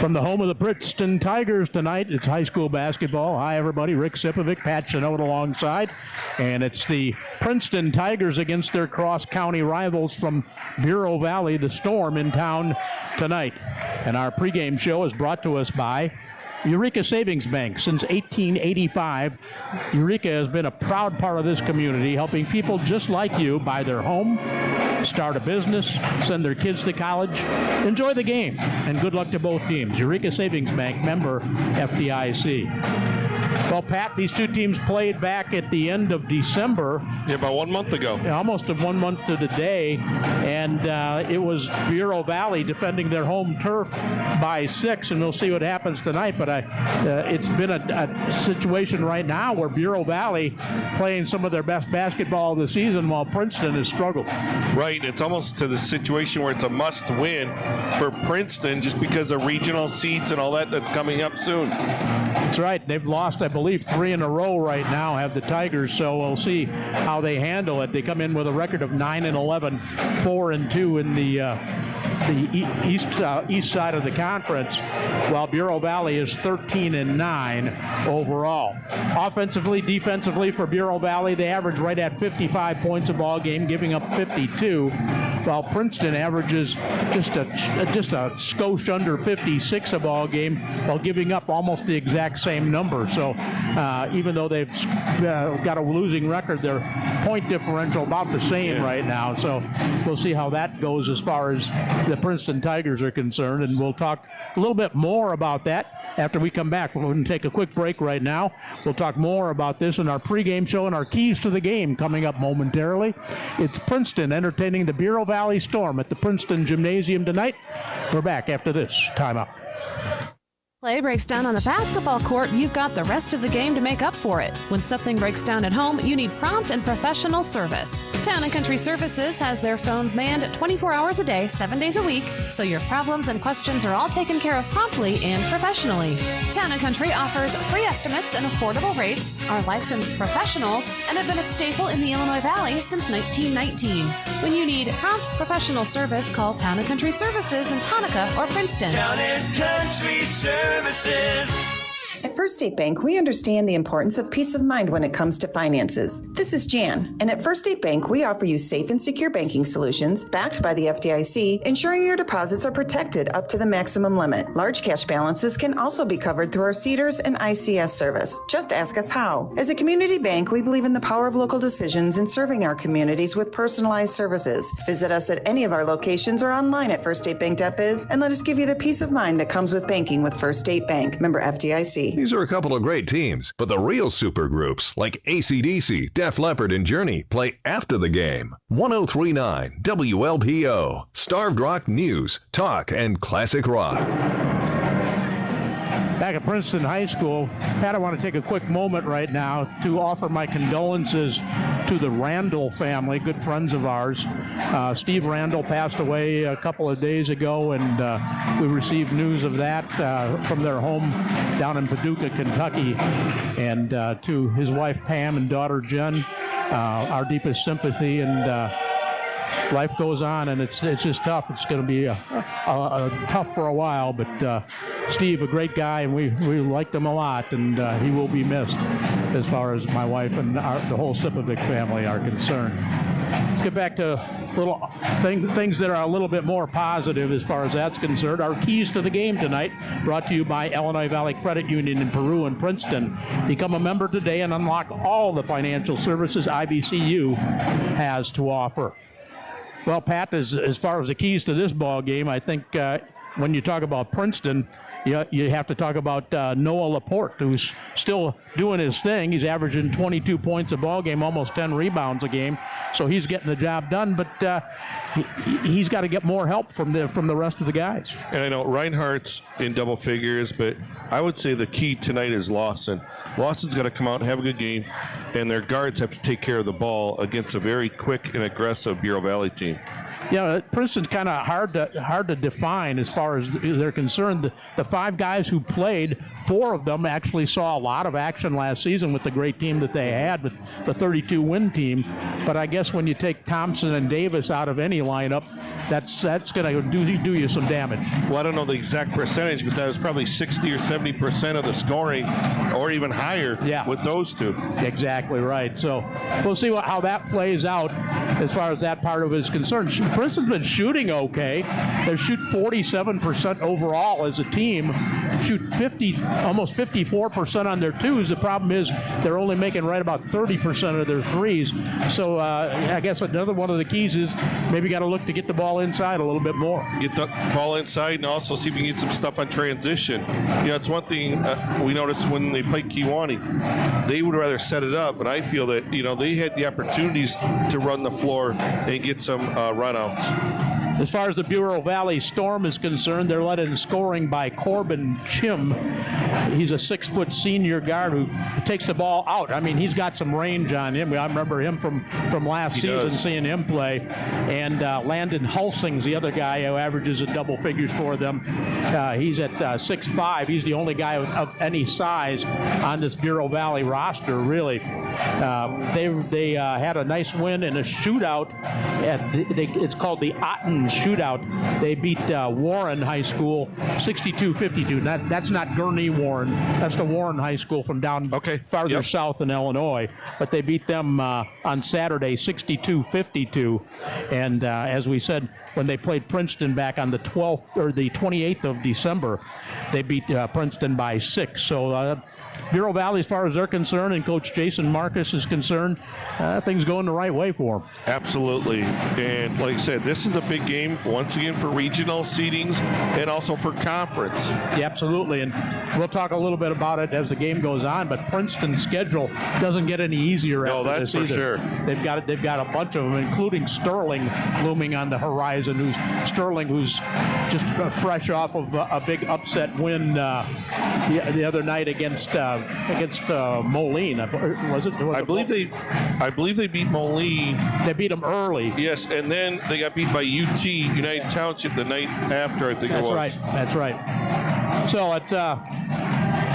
From the home of the Princeton Tigers tonight, it's high school basketball. Hi, everybody. Rick Sipovic, Pat Chenot alongside. And it's the Princeton Tigers against their cross-county rivals from Bureau Valley, the Storm, in town tonight. And our pregame show is brought to us by Eureka Savings Bank. Since 1885, Eureka has been a proud part of this community, helping people just like you buy their home, start a business, send their kids to college. Enjoy the game, and good luck to both teams. Eureka Savings Bank, member FDIC. Well, Pat, these two teams played back at the end of December. Yeah, about 1 month ago. Almost 1 month to the day, and it was Bureau Valley defending their home turf by 6, and we'll see what happens tonight. But it's been a situation right now where Bureau Valley playing some of their best basketball of the season while Princeton has struggled. Right, it's almost to the situation where it's a must-win for Princeton just because of regional seats and all that's coming up soon. That's right. They've lost, I believe, 3 in a row right now, have the Tigers, so we'll see how they handle it. They come in with a record of 9-11, 4-2 in the east side of the conference, while Bureau Valley is 13-9 overall. Offensively, defensively for Bureau Valley, they average right at 55 points a ball game, giving up 52, while Princeton averages just a skosh under 56 a ball game, while giving up almost the exact same number. So even though they've got a losing record, their point differential about the same right now. So we'll see how that goes as far as the Princeton Tigers are concerned, and we'll talk a little bit more about that after we come back. We're going to take a quick break right now. We'll talk more about this in our pregame show and our keys to the game coming up momentarily. It's Princeton entertaining the Bureau Valley Storm at the Princeton Gymnasium tonight. We're back after this timeout. Play breaks down on the basketball court, you've got the rest of the game to make up for it. When something breaks down at home, you need prompt and professional service. Town & Country Services has their phones manned 24 hours a day, 7 days a week, so your problems and questions are all taken care of promptly and professionally. Town & Country offers free estimates and affordable rates, are licensed professionals, and have been a staple in the Illinois Valley since 1919. When you need prompt professional service, call Town & Country Services in Tonka or Princeton. Town & Country Services. At First State Bank, we understand the importance of peace of mind when it comes to finances. This is Jan, and at First State Bank, we offer you safe and secure banking solutions backed by the FDIC, ensuring your deposits are protected up to the maximum limit. Large cash balances can also be covered through our CEDARS and ICS service. Just ask us how. As a community bank, we believe in the power of local decisions and serving our communities with personalized services. Visit us at any of our locations or online at firststatebank.biz and let us give you the peace of mind that comes with banking with First State Bank. Member FDIC. These are a couple of great teams, but the real super groups like AC/DC, Def Leppard, and Journey play after the game. 103.9 WLPO, Starved Rock News, Talk, and Classic Rock. Back at Princeton High School, Pat, I want to take a quick moment right now to offer my condolences to the Randall family, good friends of ours. Steve Randall passed away a couple of days ago, and we received news of that from their home down in Paducah, Kentucky. And to his wife Pam and daughter Jen, our deepest sympathy, and life goes on, and it's just tough. It's going to be tough for a while, but Steve, a great guy, and we liked him a lot, and he will be missed as far as my wife and the whole Sipovic family are concerned. Let's get back to little things that are a little bit more positive as far as that's concerned. Our keys to the game tonight, brought to you by Illinois Valley Credit Union in Peru and Princeton. Become a member today and unlock all the financial services IVCU has to offer. Well, Pat, as far as the keys to this ball game, I think when you talk about Princeton, you have to talk about Noah Laporte, who's still doing his thing. He's averaging 22 points a ball game, almost 10 rebounds a game, so he's getting the job done. But he's got to get more help from the rest of the guys. And I know Reinhardt's in double figures, but I would say the key tonight is Lawson. Lawson's got to come out and have a good game, and their guards have to take care of the ball against a very quick and aggressive Bureau Valley team. Yeah, Princeton's kind of hard to define as far as they're concerned. The 5 guys who played, 4 of them actually saw a lot of action last season with the great team that they had, with the 32-win team. But I guess when you take Thompson and Davis out of any lineup, that's going to do you some damage. Well, I don't know the exact percentage, but that was probably 60 or 70% of the scoring, or even higher with those two. Exactly right. So we'll see how that plays out as far as that part of it is concerned. Princeton's been shooting okay. They shoot 47% overall as a team, shoot almost 54% on their twos. The problem is they're only making right about 30% of their threes. So I guess another one of the keys is maybe got to look to get the ball inside a little bit more. Get the ball inside and also see if you can get some stuff on transition. It's one thing we noticed when they played Kewanee. They would rather set it up, and I feel that, they had the opportunities to run the floor and get some runouts. As far as the Bureau Valley Storm is concerned, they're led in scoring by Corbin Chim. He's a 6-foot senior guard who takes the ball out. I mean, he's got some range on him. I remember him from last season, seeing him play. And Landon Hulsing's the other guy who averages in double figures for them. He's at 6'5". He's the only guy of any size on this Bureau Valley roster, really. They had a nice win in a shootout. It's called the Otten Shootout. They beat Warren High School 62-52. That's not Gurney Warren. That's the Warren High School from down farther south in Illinois. But they beat them on Saturday 62-52. And as we said, when they played Princeton back on the 12th or the 28th of December, they beat Princeton by 6. So Bureau Valley, as far as they're concerned, and Coach Jason Marcus is concerned, things going the right way for them. Absolutely. And like I said, this is a big game, once again, for regional seedings and also for conference. Yeah, absolutely. And we'll talk a little bit about it as the game goes on, but Princeton's schedule doesn't get any easier after this either. No, that's for sure. They've got a bunch of them, including Sterling looming on the horizon, who's just fresh off of a big upset win the other night against Moline. Was it? I believe they beat Moline. They beat them early. Yes, and then they got beat by UT, United Township, the night after, I think it was. That's right. So it's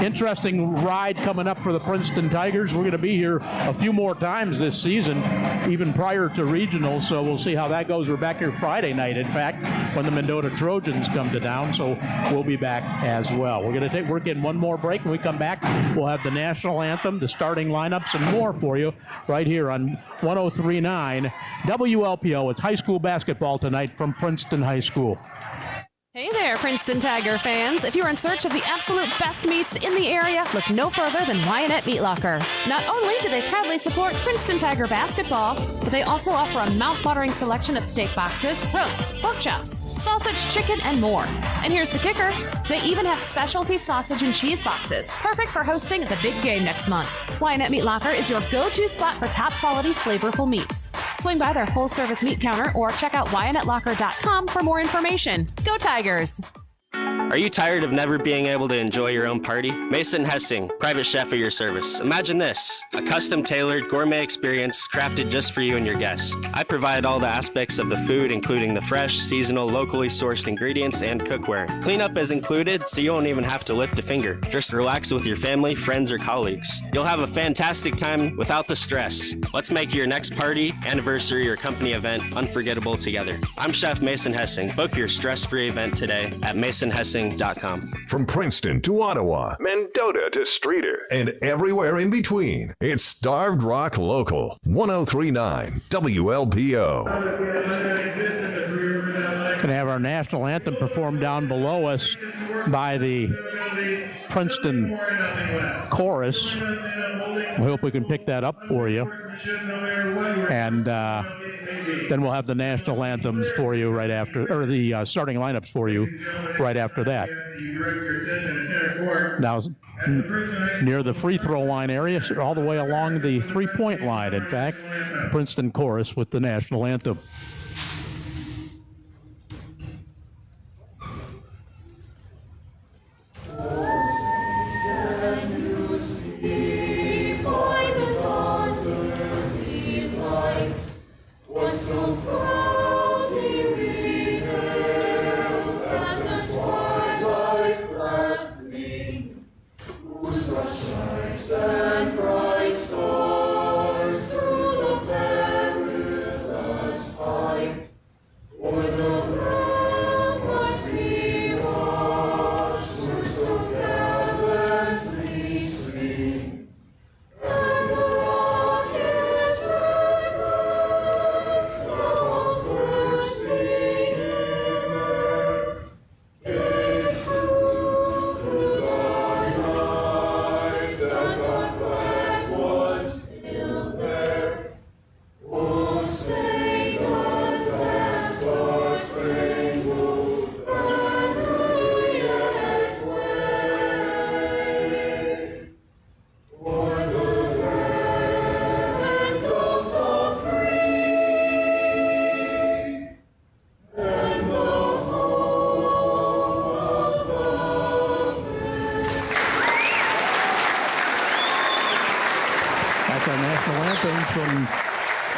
interesting ride coming up for the Princeton Tigers. We're going to be here a few more times this season, even prior to regionals, so we'll see how that goes. We're back here Friday night, in fact, when the Mendota Trojans come to town, so we'll be back as well. We're going to work in one more break. When we come back, we'll have the national anthem, the starting lineups, and more for you right here on 103.9 WLPO. It's high school basketball tonight from Princeton High School. Hey there, Princeton Tiger fans. If you're in search of the absolute best meats in the area, look no further than Wyanett Meat Locker. Not only do they proudly support Princeton Tiger basketball, but they also offer a mouth-watering selection of steak boxes, roasts, pork chops, sausage, chicken, and more. And here's the kicker. They even have specialty sausage and cheese boxes, perfect for hosting the big game next month. Wyanett Meat Locker is your go-to spot for top-quality, flavorful meats. Swing by their full-service meat counter or check out WyanetteLocker.com for more information. Go Tigers! Are you tired of never being able to enjoy your own party? Mason Hessing, private chef at your service. Imagine this, a custom-tailored gourmet experience crafted just for you and your guests. I provide all the aspects of the food, including the fresh, seasonal, locally sourced ingredients and cookware. Cleanup is included, so you won't even have to lift a finger. Just relax with your family, friends, or colleagues. You'll have a fantastic time without the stress. Let's make your next party, anniversary, or company event unforgettable together. I'm Chef Mason Hessing. Book your stress-free event today at masonhessing.com. From Princeton to Ottawa, Mendota to Streator, and everywhere in between, it's Starved Rock Local, 103.9 WLPO. Going to have our national anthem performed down below us by the Princeton Chorus. We hope we can pick that up for you. And then we'll have the national anthems for you right after, or the starting lineups for you right after that. Now, near the free throw line area, all the way along the three-point line, in fact, Princeton Chorus with the national anthem. So proudly we hailed at the twilight's last gleam, whose broad stripes and bright stars through the perilous fight, o'er the That's our national anthem from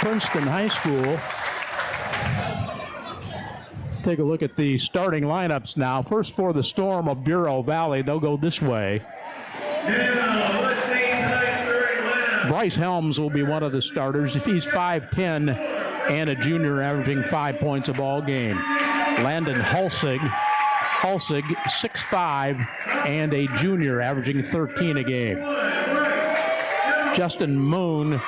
Princeton High School. Take a look at the starting lineups now. First for the Storm of Bureau Valley, they'll go this way. Bryce Helms will be one of the starters. If he's 5'10", and a junior averaging 5 points a ball game. Landon Hulsig, 6'5", and a junior averaging 13 a game. Justin Moon,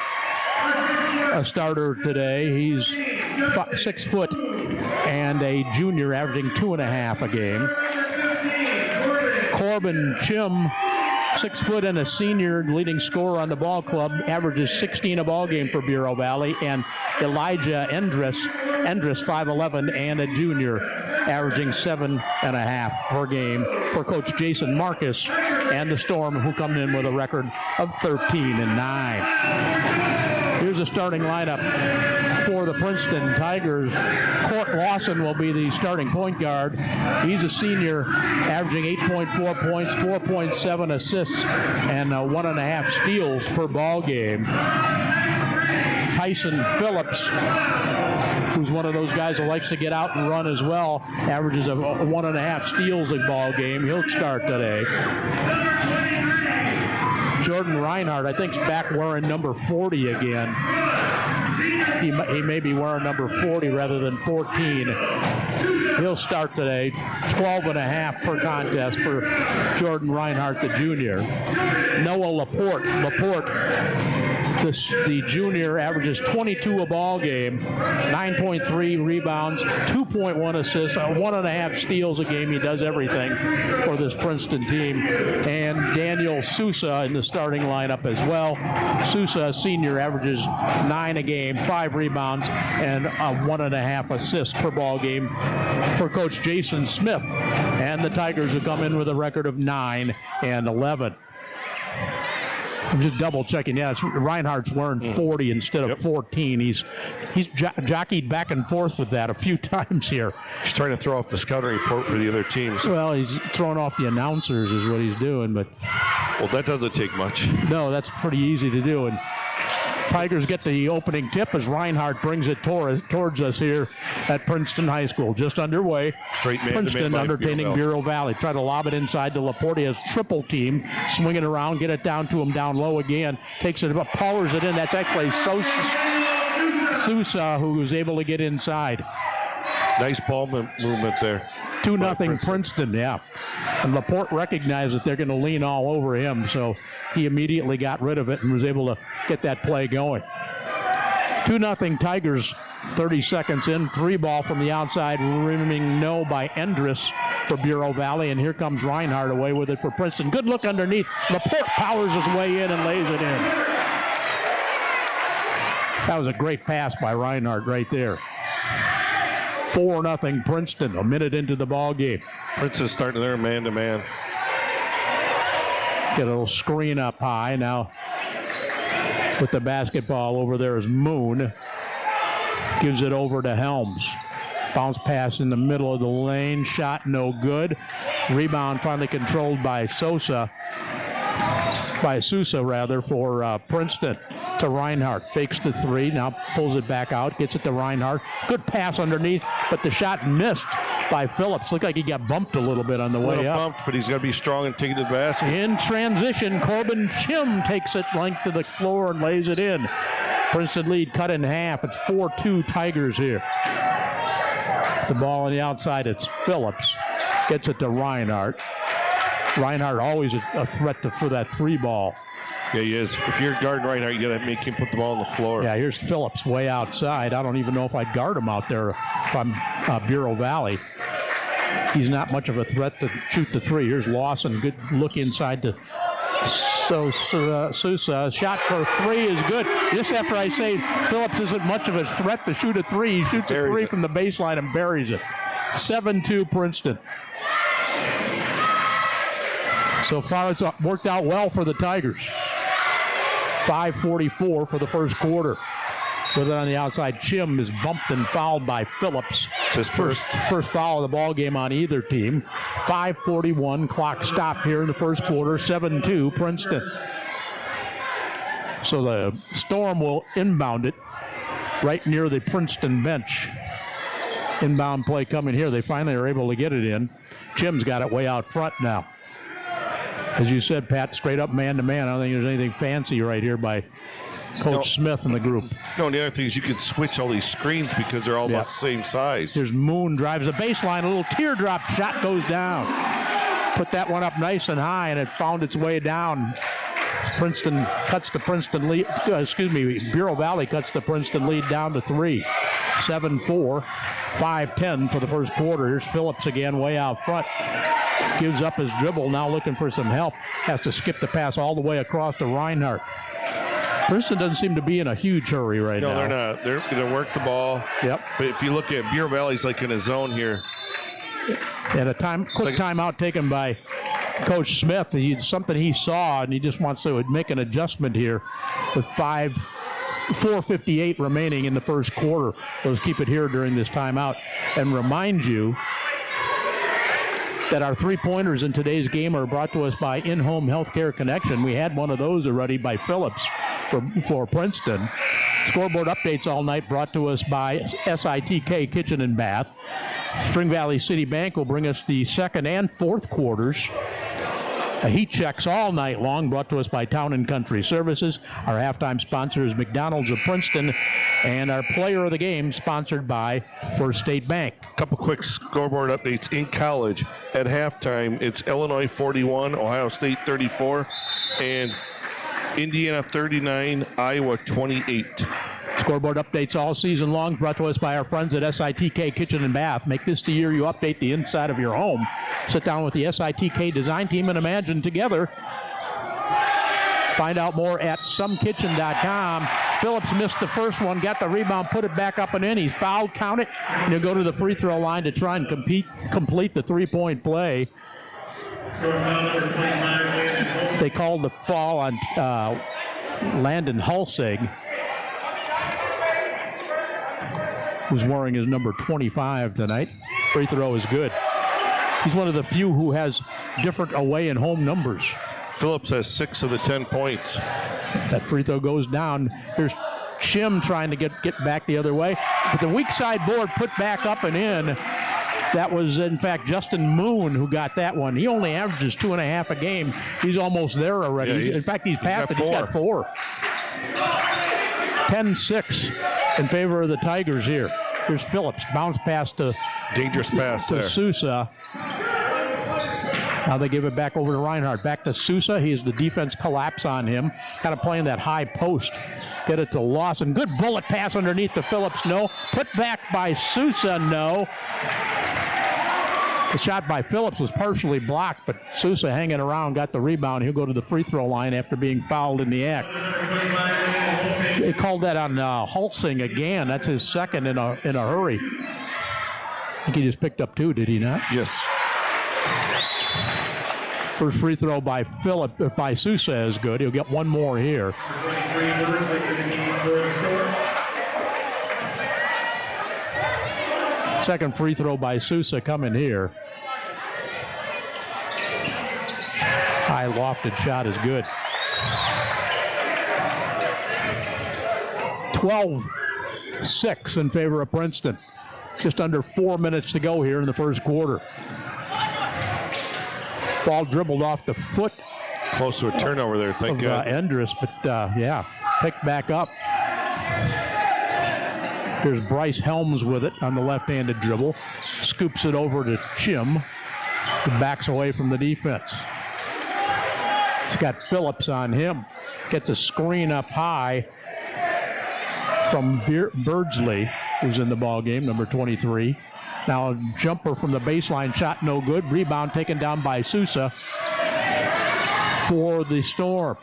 a starter today. He's 6 foot and a junior averaging 2.5 a game. Corbin Chim, 6 foot and a senior, leading scorer on the ball club, averages 16 a ball game for Bureau Valley. And Elijah Endress, 5'11", and a junior, averaging 7.5 per game for Coach Jason Marcus and the Storm, who come in with a record of 13-9. Here's a starting lineup for the Princeton Tigers. Court Lawson will be the starting point guard. He's a senior, averaging 8.4 points, 4.7 assists, and 1.5 steals per ball game. Tyson Phillips, who's one of those guys who likes to get out and run as well, averages 1.5 steals a ball game. He'll start today. Jordan Reinhardt, I think, is back wearing number 40 again. He may be wearing number 40 rather than 14. He'll start today. 12.5 per contest for Jordan Reinhardt, the junior. Noah Laporte, the junior, averages 22 a ball game, 9.3 rebounds, 2.1 assists, 1.5 steals a game. He does everything for this Princeton team. And Daniel Sousa in the starting lineup as well. Sousa, senior, averages 9 a game, 5 rebounds, and 1.5 assists per ball game for Coach Jason Smith. And the Tigers have come in with a record of 9-11. I'm just double checking. Yeah, Reinhardt's wearing 40 instead of 14. He's jockeyed back and forth with that a few times here. He's trying to throw off the scouting report for the other teams. Well, he's throwing off the announcers is what he's doing. But well, that doesn't take much. No, that's pretty easy to do. And Tigers get the opening tip as Reinhardt brings it towards us here at Princeton High School. Just underway. Straight man Princeton entertaining Bureau Valley. Try to lob it inside to Laporte. Has triple team. Swing it around. Get it down to him down low again. Takes it up. Powers it in. That's actually Sousa who was able to get inside. Nice ball movement there. 2-0 Princeton, yeah. And Laporte recognized that they're going to lean all over him, so he immediately got rid of it and was able to get that play going. 2-0 Tigers, 30 seconds in. 3 ball from the outside, rimming no by Endress for Bureau Valley, and here comes Reinhardt away with it for Princeton. Good look underneath. Laporte powers his way in and lays it in. That was a great pass by Reinhardt right there. 4-0 Princeton, a minute into the ball game. Princeton starting there man-to-man. Get a little screen up high now. With the basketball over there is Moon. Gives it over to Helms. Bounce pass in the middle of the lane. Shot no good. Rebound finally controlled by Sousa for Princeton. To Reinhardt, fakes the 3, now pulls it back out, gets it to Reinhardt. Good pass underneath, but the shot missed by Phillips. Looked like he got bumped a little bit on the way up. Bumped, but he's got to be strong and take it to the basket. In transition, Corbin Chim takes it length to the floor and lays it in. Princeton lead cut in half. It's 4-2 Tigers here. The ball on the outside, it's Phillips. Gets it to Reinhardt. Reinhardt always a threat for that 3 ball. Yeah, he is. If you're guarding Reinhardt, you got to make him put the ball on the floor. Yeah, here's Phillips way outside. I don't even know if I'd guard him out there if I'm Bureau Valley. He's not much of a threat to shoot the 3. Here's Lawson. Good look inside to So Sousa, shot for three is good. Just after I say Phillips isn't much of a threat to shoot a three, he shoots a three from the baseline and buries it. 7-2 Princeton. So far it's worked out well for the Tigers. 5:44 for the first quarter. With it on the outside, Chim is bumped and fouled by Phillips. It's his first foul of the ball game on either team. 5:41 clock stop here in the first quarter. 7-2 Princeton. So the Storm will inbound it right near the Princeton bench. Inbound play coming here. They finally are able to get it in. Chim's got it way out front now. As you said, Pat, straight up man-to-man. I don't think there's anything fancy right here by Coach Smith and the group. No, and the other thing is you can switch all these screens because they're all about the same size. Here's Moon, drives the baseline, a little teardrop shot goes down. Put that one up nice and high, and it found its way down. Princeton cuts the Princeton lead, Bureau Valley cuts the Princeton lead down to 3. 7-4, 5-10 for the first quarter. Here's Phillips again, way out front. Gives up his dribble, now looking for some help. Has to skip the pass all the way across to Reinhardt. Princeton doesn't seem to be in a huge hurry right now. No, they're not. They're going to work the ball. Yep. But if you look at Bureau Valley's like in a zone here. And a quick timeout taken by Coach Smith. Something he saw, and he just wants to make an adjustment here with 4:58 remaining in the first quarter. Let's keep it here during this timeout. And remind you that our three-pointers in today's game are brought to us by In-Home Healthcare Connection. We had one of those already by Phillips for Princeton. Scoreboard updates all night brought to us by SITK Kitchen and Bath. Spring Valley City Bank will bring us the second and fourth quarters. Heat checks all night long brought to us by Town and Country Services. Our halftime sponsor is McDonald's of Princeton. And our player of the game sponsored by First State Bank. A couple quick scoreboard updates in college. At halftime, it's Illinois 41, Ohio State 34, and Indiana 39, Iowa 28. Scoreboard updates all season long brought to us by our friends at SITK Kitchen and Bath. Make this the year you update the inside of your home. Sit down with the SITK design team and imagine together. Find out more at somekitchen.com. Phillips missed the first one, got the rebound, put it back up and in. He's fouled, count it, and he'll go to the free throw line to try and complete the three-point play. They called the foul on Landon Hulsig, who's wearing his number 25 tonight. Free throw is good. He's one of the few who has different away and home numbers. Phillips has 6 of the 10 points. That free throw goes down. Here's Chim trying to get back the other way. But the weak side board put back up and in. That was, in fact, Justin Moon who got that one. He only averages 2.5 a game. He's almost there already. Yeah, in fact, he's passed it. He's got 4. 10-6 in favor of the Tigers here. Here's Phillips. Bounce pass to dangerous pass to there. Sousa. Now they give it back over to Reinhardt. Back to Sousa. He's the defense collapse on him. Kind of playing that high post. Get it to Lawson. Good bullet pass underneath to Phillips. No. Put back by Sousa. No. The shot by Phillips was partially blocked, but Sousa hanging around, got the rebound. He'll go to the free throw line after being fouled in the act. They called that on Hulsing again. That's his second in a hurry. I think he just picked up 2, did he not? Yes. First free throw by Sousa is good. He'll get one more here. Second free throw by Sousa coming here. High lofted shot is good. 12-6 in favor of Princeton. Just under 4 minutes to go here in the first quarter. Ball dribbled off the foot. Close to a turnover there, thank God. Endress, but picked back up. Here's Bryce Helms with it on the left-handed dribble. Scoops it over to Chim, who backs away from the defense. He's got Phillips on him. Gets a screen up high from Birdsley, who's in the ball game, number 23. Now a jumper from the baseline, shot no good. Rebound taken down by Sousa. for the Storm.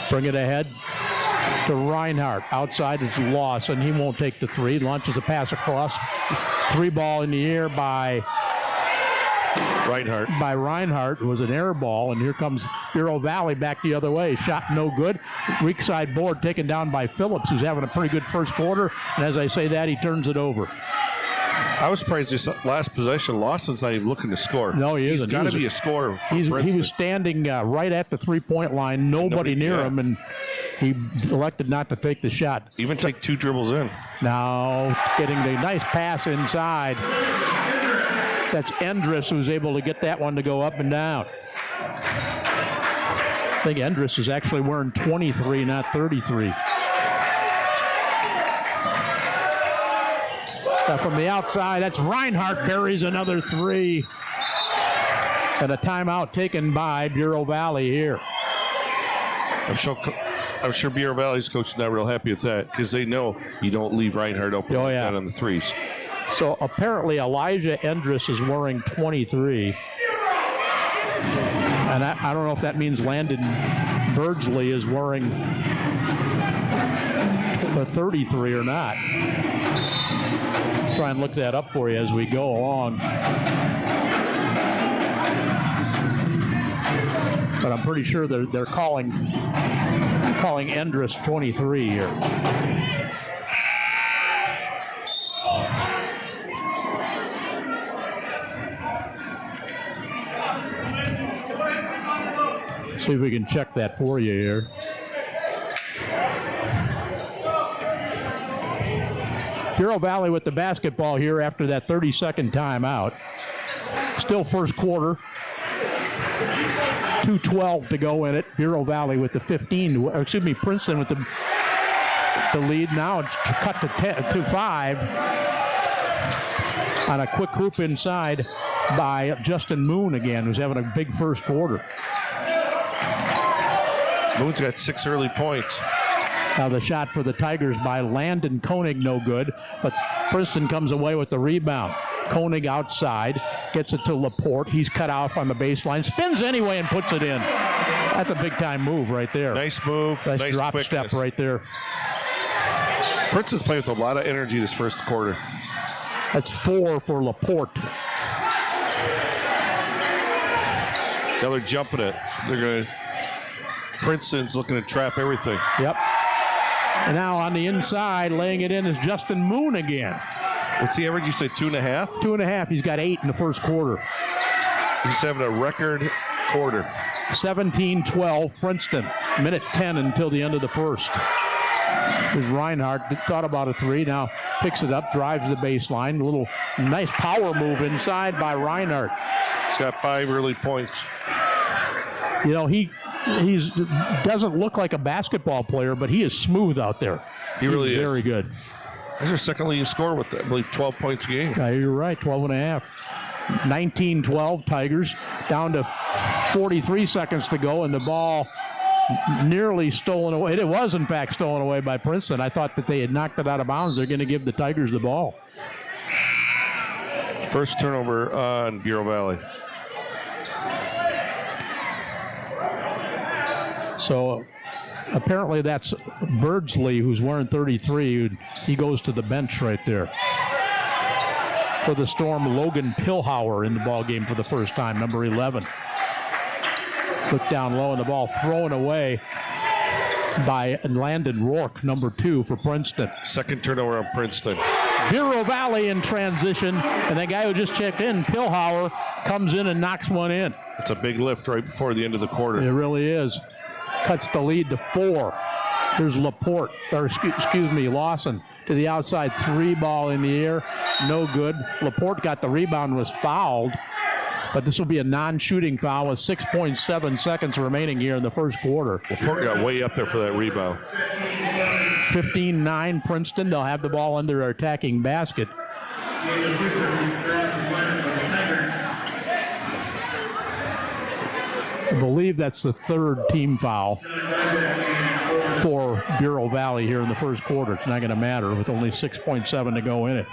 Bring it ahead to Reinhardt. Outside is Lawson. He won't take the three. Launches a pass across. Three ball in the air by Reinhardt. It was an air ball, and here comes Bureau Valley back the other way. Shot no good. Weak side board taken down by Phillips, who's having a pretty good first quarter. And as I say that, he turns it over. I was surprised this last possession, Lawson's not even looking to score. No, he isn't. He's got to be a scorer for Princeton. He was standing right at the three-point line, nobody near him, and he elected not to take the shot. Even take 2 dribbles in. Now getting the nice pass inside. That's Endress who's able to get that one to go up and down. I think Endress is actually wearing 23, not 33. From the outside, that's Reinhardt buries another three. And a timeout taken by Bureau Valley here. I'm sure Bureau Valley's coach is not real happy with that because they know you don't leave Reinhardt open on the threes. So apparently Elijah Endress is wearing 23. And I don't know if that means Landon Birdsley is wearing a 33 or not. Try and look that up for you as we go along. But I'm pretty sure they're calling Endress 23 here. See if we can check that for you here. Bureau Valley with the basketball here after that 30-second timeout. Still first quarter. 2:12 to go in it. Bureau Valley with the Princeton with the lead. Now it's cut to 5 on a quick hoop inside by Justin Moon again, who's having a big first quarter. Moon's got 6 early points. Now the shot for the Tigers by Landon Koenig, no good, but Princeton comes away with the rebound. Koenig outside, gets it to Laporte. He's cut off on the baseline, spins anyway and puts it in. That's a big-time move right there. Nice move. Nice drop quickness. step right there. Princeton's playing with a lot of energy this first quarter. That's 4 for Laporte. Now they're jumping it. Princeton's looking to trap everything. Yep. And now on the inside, laying it in is Justin Moon again. What's the average? You say 2.5? 2.5. He's got 8 in the first quarter. He's having a record quarter. 17-12 Princeton. Minute 10 until the end of the first. There's Reinhardt. Thought about a three. Now picks it up, drives the baseline. A little nice power move inside by Reinhardt. He's got 5 early points. You know, he doesn't look like a basketball player, but he is smooth out there. He really is. Very good. That's their second leading scorer with, I believe, 12 points a game. Yeah, you're right, 12.5. 19-12 Tigers, down to 43 seconds to go, and the ball nearly stolen away. It was, in fact, stolen away by Princeton. I thought that they had knocked it out of bounds. They're going to give the Tigers the ball. First turnover on Bureau Valley. So apparently that's Birdsley, who's wearing 33. He goes to the bench right there. For the Storm, Logan Pilhauer in the ball game for the first time, number 11. Look down low, and the ball thrown away by Landon Rourke, number 2 for Princeton. Second turnover on Princeton. Bureau Valley in transition, and that guy who just checked in, Pilhauer, comes in and knocks one in. It's a big lift right before the end of the quarter. It really is. Cuts the lead to 4. Here's Laporte, or excuse me, Lawson to the outside, 3 ball in the air, no good. Laporte got the rebound, was fouled, but this will be a non-shooting foul with 6.7 seconds remaining here in the first quarter. Laporte got way up there for that rebound. 15-9 Princeton. They'll have the ball under their attacking basket. I believe that's the 3rd team foul for Bureau Valley here in the first quarter. It's not going to matter with only 6.7 to go in it.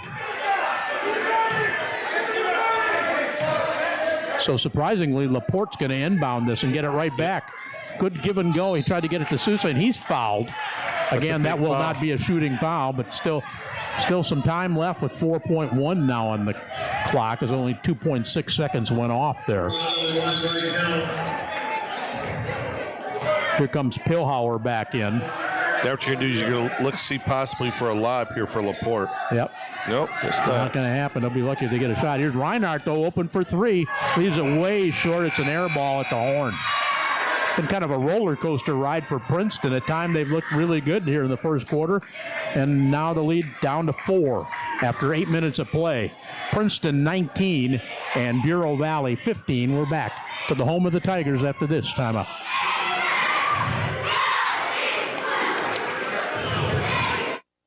So surprisingly, Laporte's going to inbound this and get it right back. good give and go. He tried to get it to Sousa, and he's fouled. Again, that will not be a shooting foul, but still some time left with 4.1 now on the clock, as only 2.6 seconds went off there. Here comes Pilhauer back in. Now what you're going to do is you're going to look see possibly for a lob here for Laporte. Yep. Nope, it's not going to happen. They'll be lucky if they get a shot. Here's Reinhardt, though, open for three. Leaves it way short. It's an air ball at the horn. Been kind of a roller coaster ride for Princeton. At times they've looked really good here in the first quarter, and now the lead down to 4 after 8 minutes of play. Princeton 19 and Bureau Valley 15. We're back to the home of the Tigers after this timeout.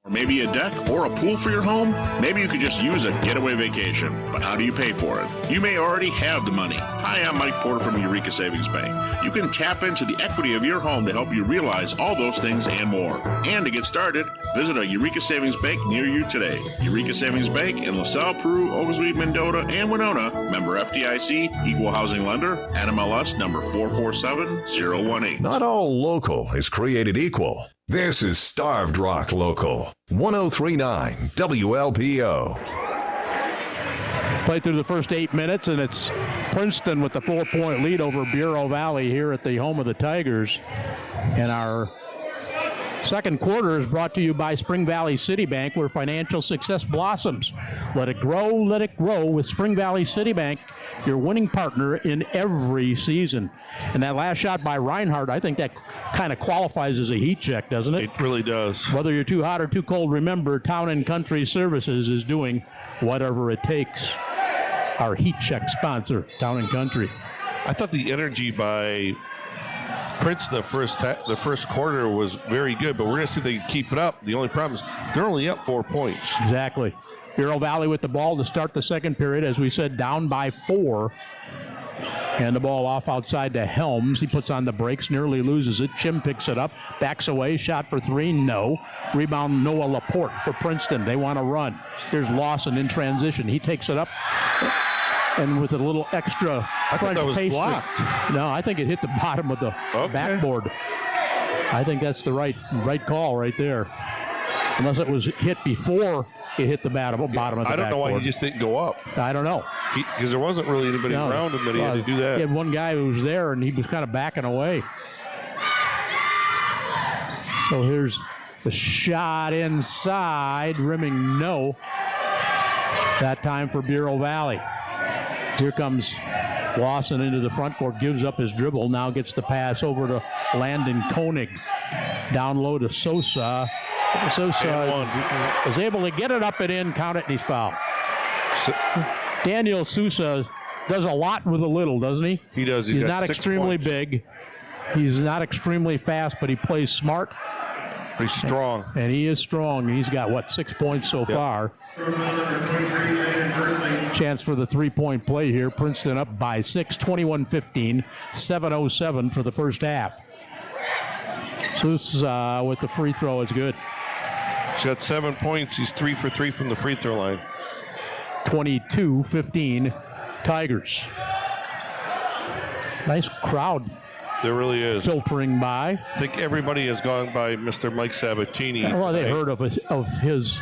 Maybe a deck or a pool for your home? Maybe you could just use a getaway vacation. But how do you pay for it? You may already have the money. Hi, I'm Mike Porter from Eureka Savings Bank. You can tap into the equity of your home to help you realize all those things and more. And to get started, visit a Eureka Savings Bank near you today. Eureka Savings Bank in LaSalle, Peru, Oglesby, Mendota, and Winona. Member FDIC, Equal Housing Lender, NMLS number 447018. Not all local is created equal. This is Starved Rock Local, 103.9 WLPO. Played through the first 8 minutes, and it's Princeton with the 4-point lead over Bureau Valley here at the home of the Tigers. And our second quarter is brought to you by Spring Valley City Bank, where financial success blossoms. Let it grow with Spring Valley City Bank, your winning partner in every season. And that last shot by Reinhardt, I think that kind of qualifies as a heat check, doesn't it? It really does. Whether you're too hot or too cold, remember, Town and Country Services is doing whatever it takes. Our heat check sponsor, Town and Country. I thought the energy by Princeton the first quarter was very good, but we're going to see if they can keep it up. The only problem is they're only up 4 points. Exactly. Bureau Valley with the ball to start the second period, as we said, down by 4. And the ball off outside to Helms. He puts on the brakes, nearly loses it. Chim picks it up, backs away, shot for 3, no. Rebound Noah Laporte for Princeton. They want to run. Here's Lawson in transition. He takes it up, and with a little extra French pastry. Blocked. No, I think it hit the bottom of the backboard. I think that's the right call right there. Unless it was hit before it hit the bottom of the backboard. I don't know why he just didn't go up. I don't know. Because there wasn't really anybody around him that he had to do that. He had one guy who was there, and he was kind of backing away. So here's the shot inside, rimming no. That time for Bureau Valley. Here comes Lawson into the front court, gives up his dribble, now gets the pass over to Landon Koenig. Down low to Sosa. Sosa is able to get it up and in, count it, and he's fouled. Daniel Sousa does a lot with a little, doesn't he? He does. He's not extremely big. He's not extremely fast, but he plays smart. He's strong. And he is strong. He's got, 6 points so far. Chance for the three-point play here. Princeton up by 6, 21-15, 7:07 for the first half. Sousa with the free throw is good. He's got 7 points. He's 3 for 3 from the free throw line. 22-15 Tigers. Nice crowd. There really is. Filtering by. I think everybody has gone by Mr. Mike Sabatini. Well, they heard of his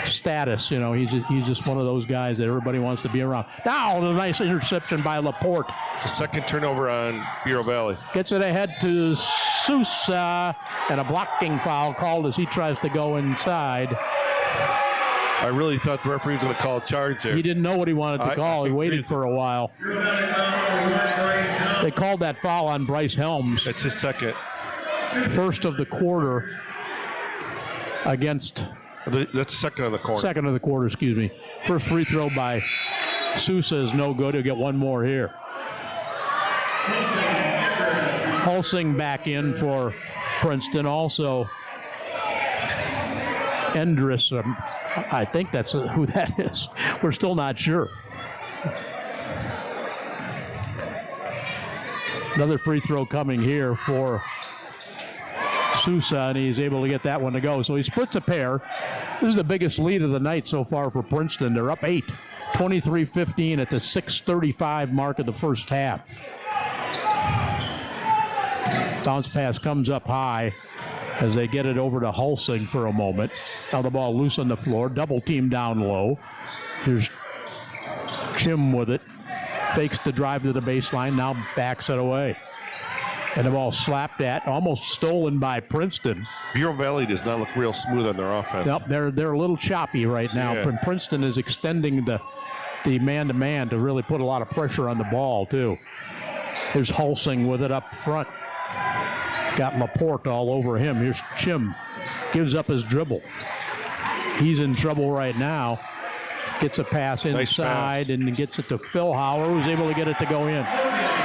status. You know, he's just one of those guys that everybody wants to be around. Now, the nice interception by Laporte. The second turnover on Bureau Valley. Gets it ahead to Sousa, and a blocking foul called as he tries to go inside. I really thought the referee was going to call a charge there. He didn't know what he wanted to call. He waited for a while. They called that foul on Bryce Helms. It's his second. First of the quarter against... That's second of the quarter. Second of the quarter, excuse me. First free throw by Sousa is no good. He'll get one more here. Hulsing back in for Princeton. Also, Endress. I think that's who that is. We're still not sure. Another free throw coming here for Sousa, and he's able to get that one to go. So he splits a pair. This is the biggest lead of the night so far for Princeton. They're up 8, 23-15 at the 6:35 mark of the first half. Bounce pass comes up high as they get it over to Hulsing for a moment. Now the ball loose on the floor, double team down low. Here's Chim with it. Fakes the drive to the baseline, now backs it away. And the ball slapped at, almost stolen by Princeton. Bureau Valley does not look real smooth on their offense. Yep, they're a little choppy right now. Yeah. Princeton is extending the man-to-man to really put a lot of pressure on the ball, too. Here's Hulsing with it up front. Got Laporte all over him. Here's Chim. Gives up his dribble. He's in trouble right now. Gets a pass inside and gets it to Phil Hauer, who's able to get it to go in.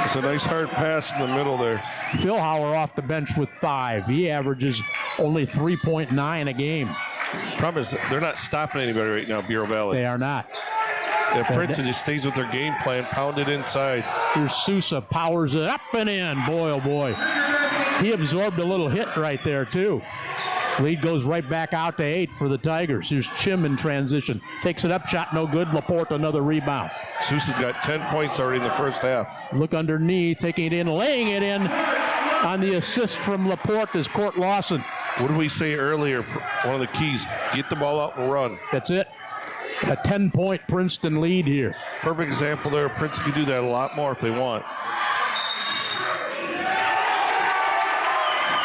It's a nice hard pass in the middle there. Phil Hauer off the bench with 5. He averages only 3.9 a game. Problem is they're not stopping anybody right now, Bureau Valley. They are not. And Princeton just stays with their game plan, pound it inside. Here's Sousa, powers it up and in. Boy, oh boy. He absorbed a little hit right there, too. Lead goes right back out to 8 for the Tigers. Here's Chim in transition. Takes it up, shot no good. Laporte, another rebound. Sousa's got 10 points already in the first half. Look underneath, taking it in, laying it in on the assist from Laporte is Court Lawson. What did we say earlier? One of the keys, get the ball out and run. That's it. A 10-point Princeton lead here. Perfect example there. Princeton could do that a lot more if they want.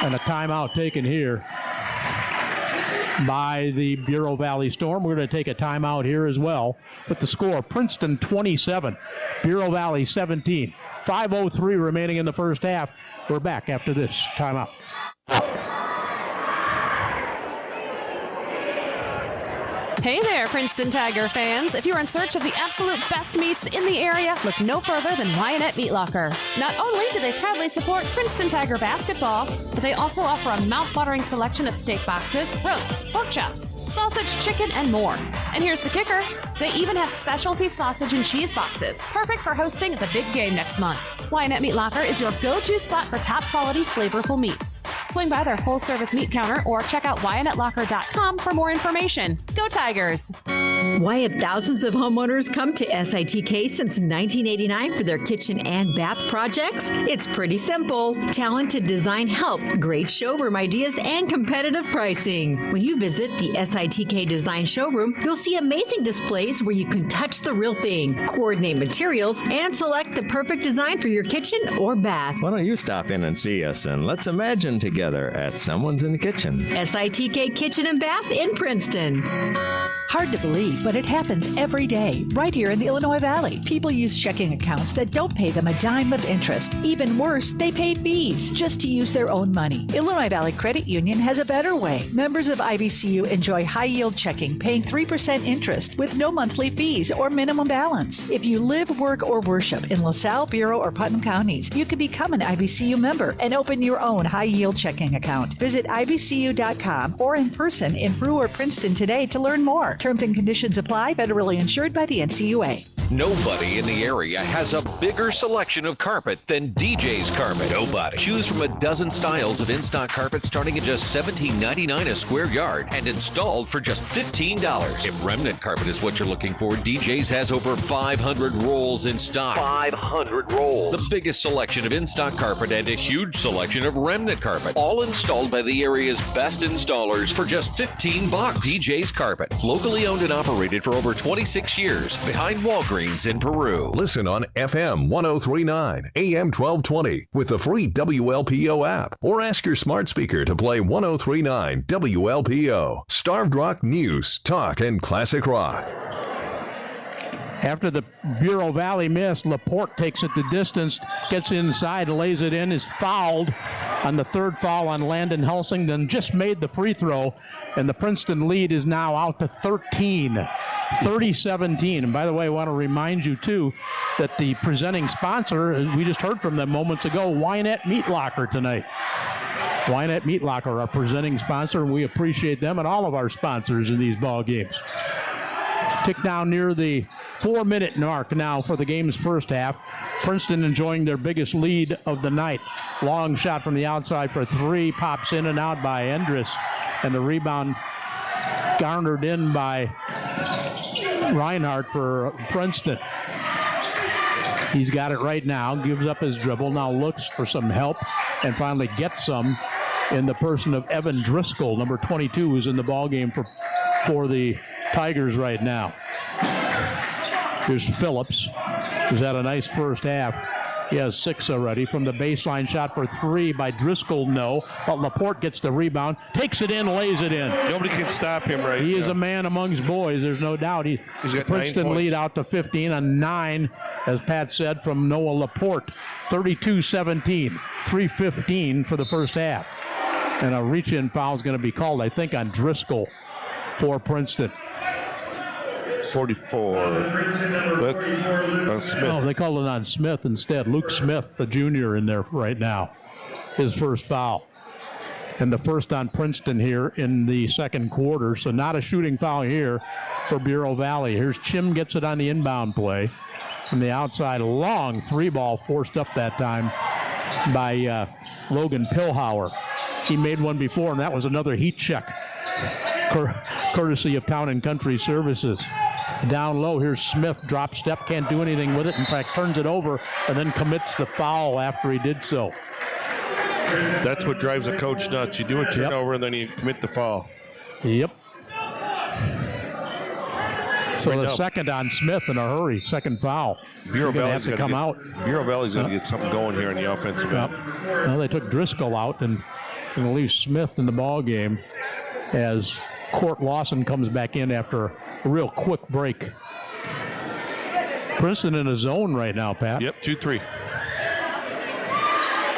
And a timeout taken here by the Bureau Valley Storm. We're going to take a timeout here as well. With the score, Princeton 27, Bureau Valley 17. 5:03 remaining in the first half. We're back after this timeout. Hey there, Princeton Tiger fans. If you're in search of the absolute best meats in the area, look no further than Wyanett Meat Locker. Not only do they proudly support Princeton Tiger basketball, but they also offer a mouth-watering selection of steak boxes, roasts, pork chops, sausage, chicken, and more. And here's the kicker. They even have specialty sausage and cheese boxes, perfect for hosting the big game next month. Wyanett Meat Locker is your go-to spot for top-quality, flavorful meats. Swing by their full-service meat counter or check out WyanetteLocker.com for more information. Go Tigers! Why have thousands of homeowners come to SITK since 1989 for their kitchen and bath projects? It's pretty simple. Talented design help, great showroom ideas, and competitive pricing. When you visit the SITK Design Showroom, you'll see amazing displays where you can touch the real thing, coordinate materials, and select the perfect design for your kitchen or bath. Why don't you stop in and see us and let's imagine together at Someone's in the Kitchen. SITK Kitchen and Bath in Princeton. Hard to believe, but it happens every day, right here in the Illinois Valley. People use checking accounts that don't pay them a dime of interest. Even worse, they pay fees just to use their own money. Illinois Valley Credit Union has a better way. Members of IVCU enjoy high-yield checking, paying 3% interest with no monthly fees or minimum balance. If you live, work, or worship in LaSalle, Bureau, or Putnam counties, you can become an IVCU member and open your own high-yield checking account. Visit IVCU.com or in person in Brew or Princeton today to learn more. Terms and conditions apply. Federally insured by the NCUA. Nobody in the area has a bigger selection of carpet than DJ's Carpet. Nobody. Choose from a dozen styles of in-stock carpet starting at just $17.99 a square yard and installed for just $15. If remnant carpet is what you're looking for, DJ's has over 500 rolls in stock. 500 rolls. The biggest selection of in-stock carpet and a huge selection of remnant carpet, all installed by the area's best installers for just $15. DJ's Carpet, locally owned and operated for over 26 years, behind Walgreens in Peru. Listen on FM 1039, AM 1220 with the free WLPO app, or ask your smart speaker to play 1039 WLPO. Starved Rock News, Talk, and Classic Rock. After the Bureau Valley miss, Laporte takes it the distance, gets inside, lays it in, is fouled on the third foul on Landon Hulsing, then just made the free throw, and the Princeton lead is now out to 13, 30-17. And by the way, I want to remind you, too, that the presenting sponsor, we just heard from them moments ago, Wyanett Meat Locker tonight. Wyanett Meat Locker, our presenting sponsor, and we appreciate them and all of our sponsors in these ball games. Tick down near the 4-minute mark now for the game's first half. Princeton enjoying their biggest lead of the night. Long shot from the outside for 3, pops in and out by Endress, and the rebound garnered in by Reinhardt for Princeton. He's got it right now, gives up his dribble, now looks for some help and finally gets some in the person of Evan Driscoll, number 22, who's in the ballgame for the Tigers right now. Here's Phillips, who's had a nice first half. He has 6 already. From the baseline, shot for 3 by Driscoll, no. But Laporte gets the rebound, takes it in, lays it in. Nobody can stop him right now. He is a man amongst boys, there's no doubt. He's got Princeton lead out to 15 on 9, as Pat said, from Noah Laporte. 32-17, 3:15 for the first half. And a reach-in foul is going to be called, I think, on Driscoll for Princeton. 44. That's on Smith. No, they called it on Smith instead. Luke Smith, the junior, in there right now. His first foul. And the first on Princeton here in the second quarter. So not a shooting foul here for Bureau Valley. Here's Chim, gets it on the inbound play. From the outside, long 3-ball forced up that time by Logan Pilhauer. He made one before, and that was another heat check, courtesy of Town and Country Services. Down low, here's Smith, drop step, can't do anything with it. In fact, turns it over and then commits the foul after he did so. That's what drives a coach nuts. You do a turnover and then you commit the foul. Yep. So the second on Smith in a hurry, second foul. Bureau Valley's have to come out. Bureau Valley's got to get something going here in the offensive end. Well, they took Driscoll out and going to leave Smith in the ball game as Court Lawson comes back in after a real quick break. Princeton in a zone right now, Pat. Yep, 2-3.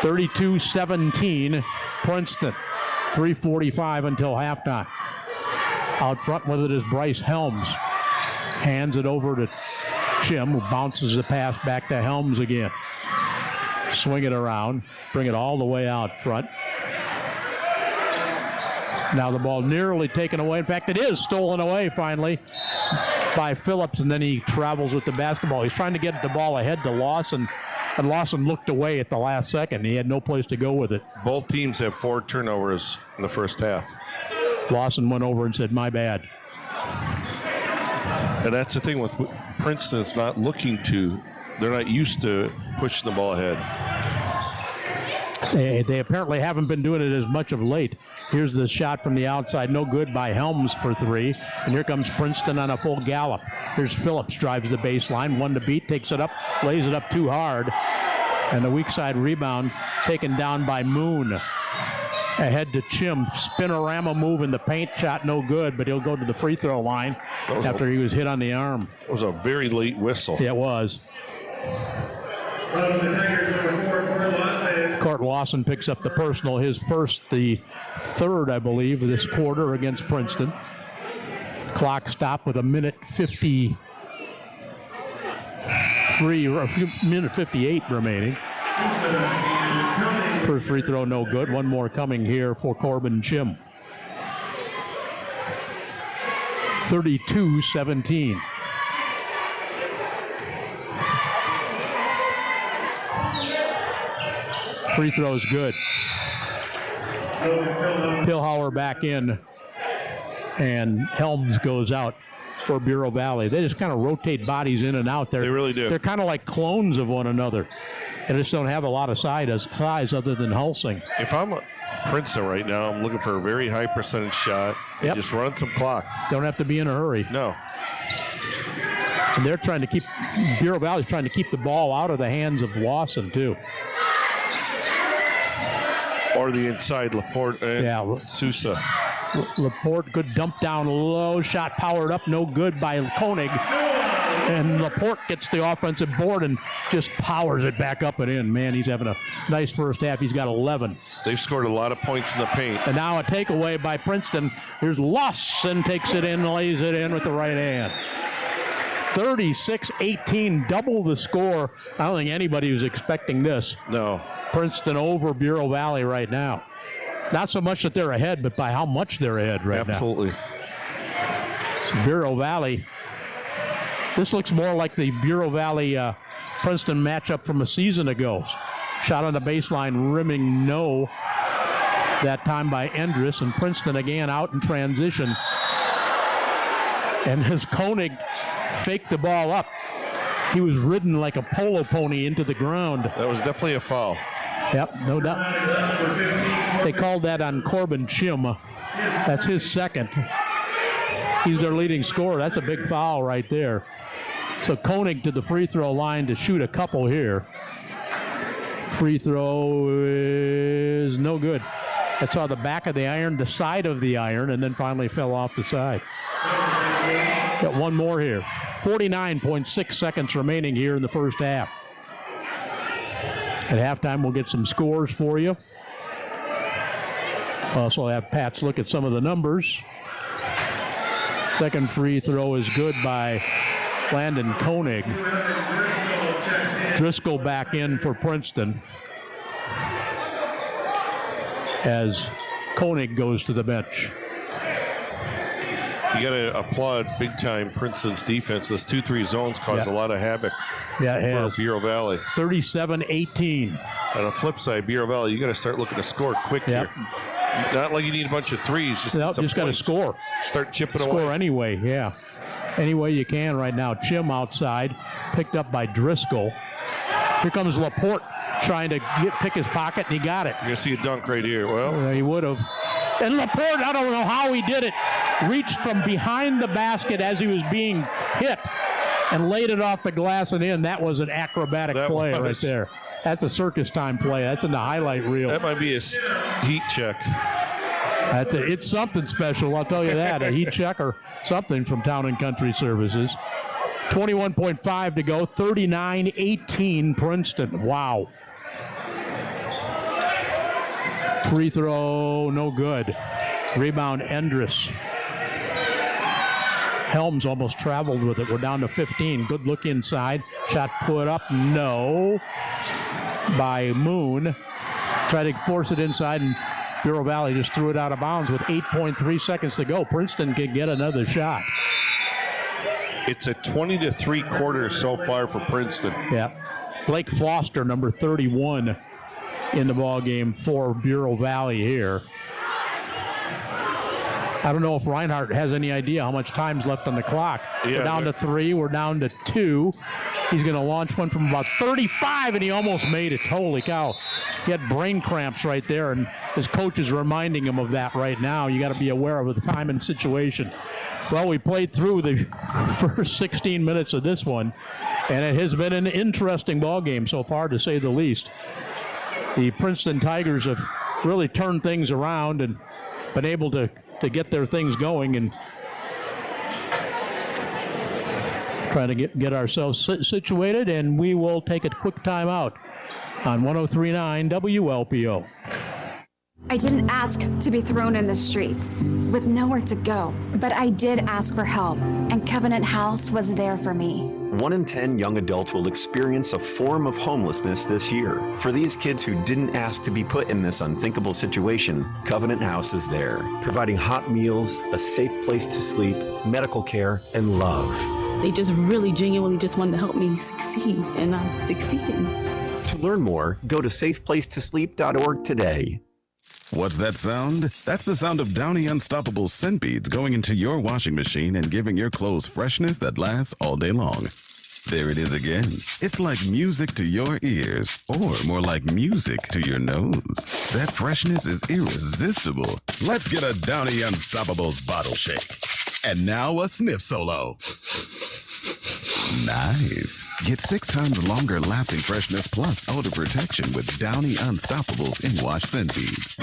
32-17, Princeton. 3:45 until halftime. Out front with it is Bryce Helms. Hands it over to Chim, who bounces the pass back to Helms again. Swing it around, bring it all the way out front. Now the ball nearly taken away. In fact, it is stolen away finally by Phillips, and then he travels with the basketball. He's trying to get the ball ahead to Lawson, and Lawson looked away at the last second. He had no place to go with it. Both teams have 4 turnovers in the first half. Lawson went over and said, "My bad." And that's the thing with Princeton, it's not looking to, they're not used to pushing the ball ahead. They apparently haven't been doing it as much of late. Here's the shot from the outside, no good by Helms for 3. And here comes Princeton on a full gallop. Here's Phillips, drives the baseline, 1 to beat, takes it up, lays it up too hard. And the weak side rebound taken down by Moon. Ahead to Chim, spinorama move in the paint, shot no good, but he'll go to the free throw line after he was hit on the arm. It was a very late whistle. Yeah, it was. Court Lawson picks up the personal, his first, the third, I believe, of this quarter against Princeton. Clock stopped with 1:53 or minute 58 remaining. First free throw no good. One more coming here for Corbin Chim. 32-17. Free throw is good. Pilhauer back in, and Helms goes out for Bureau Valley. They just kind of rotate bodies in and out there. They really do. They're kind of like clones of one another. They just don't have a lot of size other than Hulsing. If I'm Princeton right now, I'm looking for a very high percentage shot. Yep. Just run some clock. Don't have to be in a hurry. No. And they're trying to keep, Bureau Valley's trying to keep the ball out of the hands of Lawson too. Or the inside, Laporte and Sousa. Laporte, good dump down low, shot powered up, no good by Koenig. And Laporte gets the offensive board and just powers it back up and in. Man, he's having a nice first half. He's got 11. They've scored a lot of points in the paint. And now a takeaway by Princeton. Here's Lawson, takes it in, lays it in with the right hand. 36-18, double the score. I don't think anybody was expecting this. No. Princeton over Bureau Valley right now. Not so much that they're ahead, but by how much they're ahead right now. Absolutely. So Bureau Valley. This looks more like the Bureau Valley Princeton matchup from a season ago. Shot on the baseline, rimming no. That time by Endress, and Princeton again out in transition. And as Koenig faked the ball up, he was ridden like a polo pony into the ground. That was definitely a foul. Yep, no doubt. They called that on Corbin Chim. That's his second. He's their leading scorer. That's a big foul right there. So Koenig to the free throw line to shoot a couple here. Free throw is no good. That saw the back of the iron, the side of the iron, and then finally fell off the side. Got one more here. 49.6 seconds remaining here in the first half. At halftime, we'll get some scores for you. Also have Pat's look at some of the numbers. Second free throw is good by Landon Koenig. Driscoll back in for Princeton as Koenig goes to the bench. You got to applaud big time Princeton's defense. This 2-3 zones caused a lot of havoc for Bureau Valley. 37-18. On the flip side, Bureau Valley, you got to start looking to score quick here. Not like you need a bunch of threes. Just got to score. Start chipping away. Score anyway, yeah. Any way you can right now. Chim outside, picked up by Driscoll. Here comes Laporte trying to pick his pocket, and he got it. You're going to see a dunk right here. Well, he would have. And Laporte, I don't know how he did it, reached from behind the basket as he was being hit and laid it off the glass and in. That was an acrobatic play right there. That's a circus time play. That's in the highlight reel. That might be a heat check. It's something special, I'll tell you that. A heat check or something from Town and Country Services. 21.5 to go. 39-18 Princeton. Wow. Free throw, no good. Rebound, Endress. Helms almost traveled with it. We're down to 15. Good look inside. Shot put up, no. By Moon. Tried to force it inside, and Bureau Valley just threw it out of bounds with 8.3 seconds to go. Princeton can get another shot. It's a 20-3 quarter so far for Princeton. Yeah. Blake Foster, number 31, in the ball game for Bureau Valley here. I don't know if Reinhardt has any idea how much time's left on the clock. We're down to 3. We're down to 2. He's going to launch one from about 35, and he almost made it. Holy cow. He had brain cramps right there, and his coach is reminding him of that right now. You got to be aware of the time and situation. Well, we played through the first 16 minutes of this one, and it has been an interesting ball game so far, to say the least. The Princeton Tigers have really turned things around and been able to get their things going and try to get ourselves situated, and we will take a quick time out on 103.9 WLPO. I didn't ask to be thrown in the streets with nowhere to go, but I did ask for help, and Covenant House was there for me. 1 in 10 young adults will experience a form of homelessness this year. For these kids who didn't ask to be put in this unthinkable situation, Covenant House is there, providing hot meals, a safe place to sleep, medical care, and love. They just really genuinely just wanted to help me succeed, and I'm succeeding. To learn more, go to safeplacetosleep.org today. What's that sound? That's the sound of Downy Unstoppable scent beads going into your washing machine and giving your clothes freshness that lasts all day long. There it is again. It's like music to your ears, or more like music to your nose. That freshness is irresistible. Let's get a Downy Unstoppables bottle shake. And now a sniff solo. Nice. Get 6 times longer lasting freshness plus odor protection with Downy Unstoppables in wash scent beads.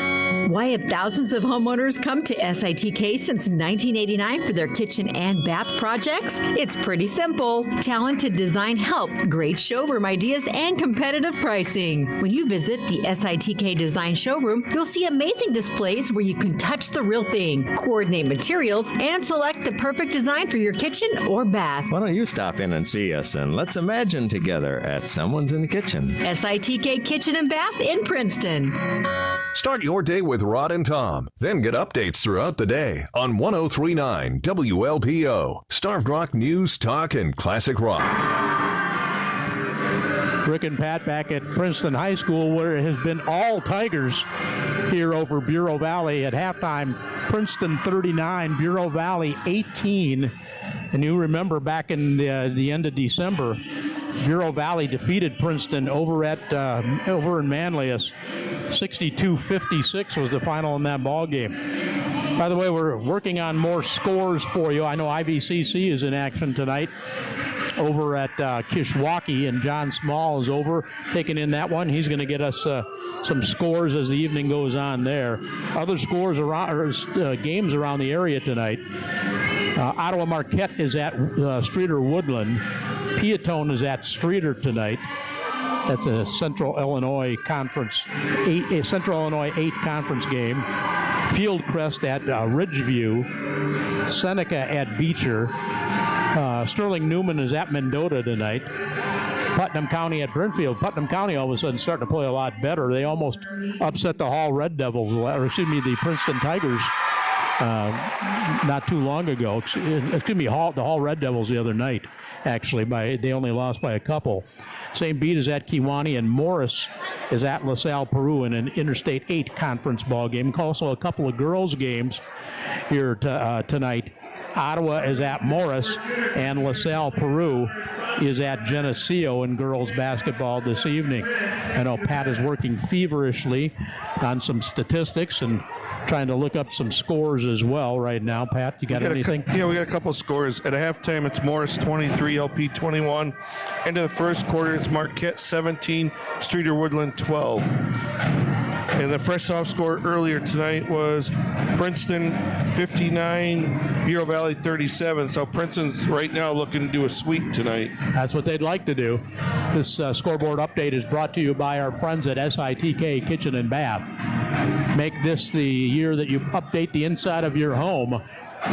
Why have thousands of homeowners come to SITK since 1989 for their kitchen and bath projects? It's pretty simple. Talented design help, great showroom ideas, and competitive pricing. When you visit the SITK Design Showroom, you'll see amazing displays where you can touch the real thing, coordinate materials, and select the perfect design for your kitchen or bath. Why don't you stop in and see us, and let's imagine together at Someone's in the Kitchen. SITK Kitchen and Bath in Princeton. Start your day with Rod and Tom, then get updates throughout the day on 103.9 WLPO. Starved Rock News, Talk, and Classic Rock. Rick and Pat back at Princeton High School, where it has been all Tigers here over Bureau Valley at halftime. Princeton 39, Bureau Valley 18. And you remember back in the end of December, Bureau Valley defeated Princeton over in Manlius. 62-56 was the final in that ball game. By the way, we're working on more scores for you. I know IVCC is in action tonight over at Kishwaukee, and John Small is over taking in that one. He's going to get us some scores as the evening goes on there. Other scores around games around the area tonight. Ottawa Marquette is at Streeter Woodland. Peatone is at Streeter tonight. That's a Central Illinois Conference, Central Illinois 8 conference game. Fieldcrest at Ridgeview. Seneca at Beecher. Sterling Newman is at Mendota tonight. Putnam County at Brimfield. Putnam County all of a sudden starting to play a lot better. They almost upset the Hall Red Devils, the Princeton Tigers not too long ago. The Hall Red Devils the other night, actually. They only lost by a couple. St. Bede is at Kewanee, and Morris is at LaSalle Peru in an Interstate 8 conference ball game. Also a couple of girls games here tonight. Ottawa is at Morris, and LaSalle Peru is at Geneseo in girls basketball this evening. I know Pat is working feverishly on some statistics and trying to look up some scores as well right now. Pat, you got anything? We got a couple scores. At a halftime, it's Morris 23, LP 21. End of the first quarter, it's Marquette 17, Streeter Woodland 12. And the fresh off score earlier tonight was Princeton 59, Bureau Valley 37. So Princeton's right now looking to do a sweep tonight. That's what they'd like to do. This scoreboard update is brought to you by our friends at SITK Kitchen and Bath. Make this the year that you update the inside of your home.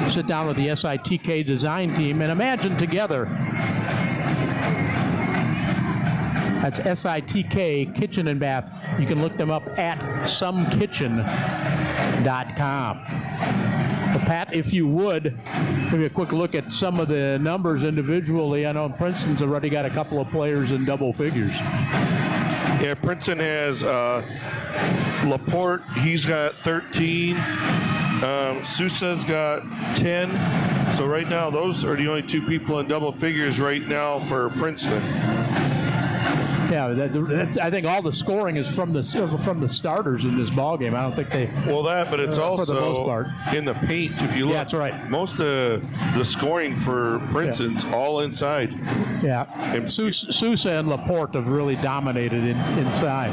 Sit down with the SITK design team and imagine together. That's SITK Kitchen and Bath. You can look them up at somekitchen.com. Well, Pat, if you would, maybe a quick look at some of the numbers individually. I know Princeton's already got a couple of players in double figures. Yeah, Princeton has Laporte. He's got 13. Sousa's got 10. So right now, those are the only two people in double figures right now for Princeton. Yeah, I think all the scoring is from the starters in this ball game. I don't think they. Well, but it's also for the most part in the paint. If you look, that's right. Most of the scoring for Princeton's all inside. Yeah, and Sousa and Laporte have really dominated inside.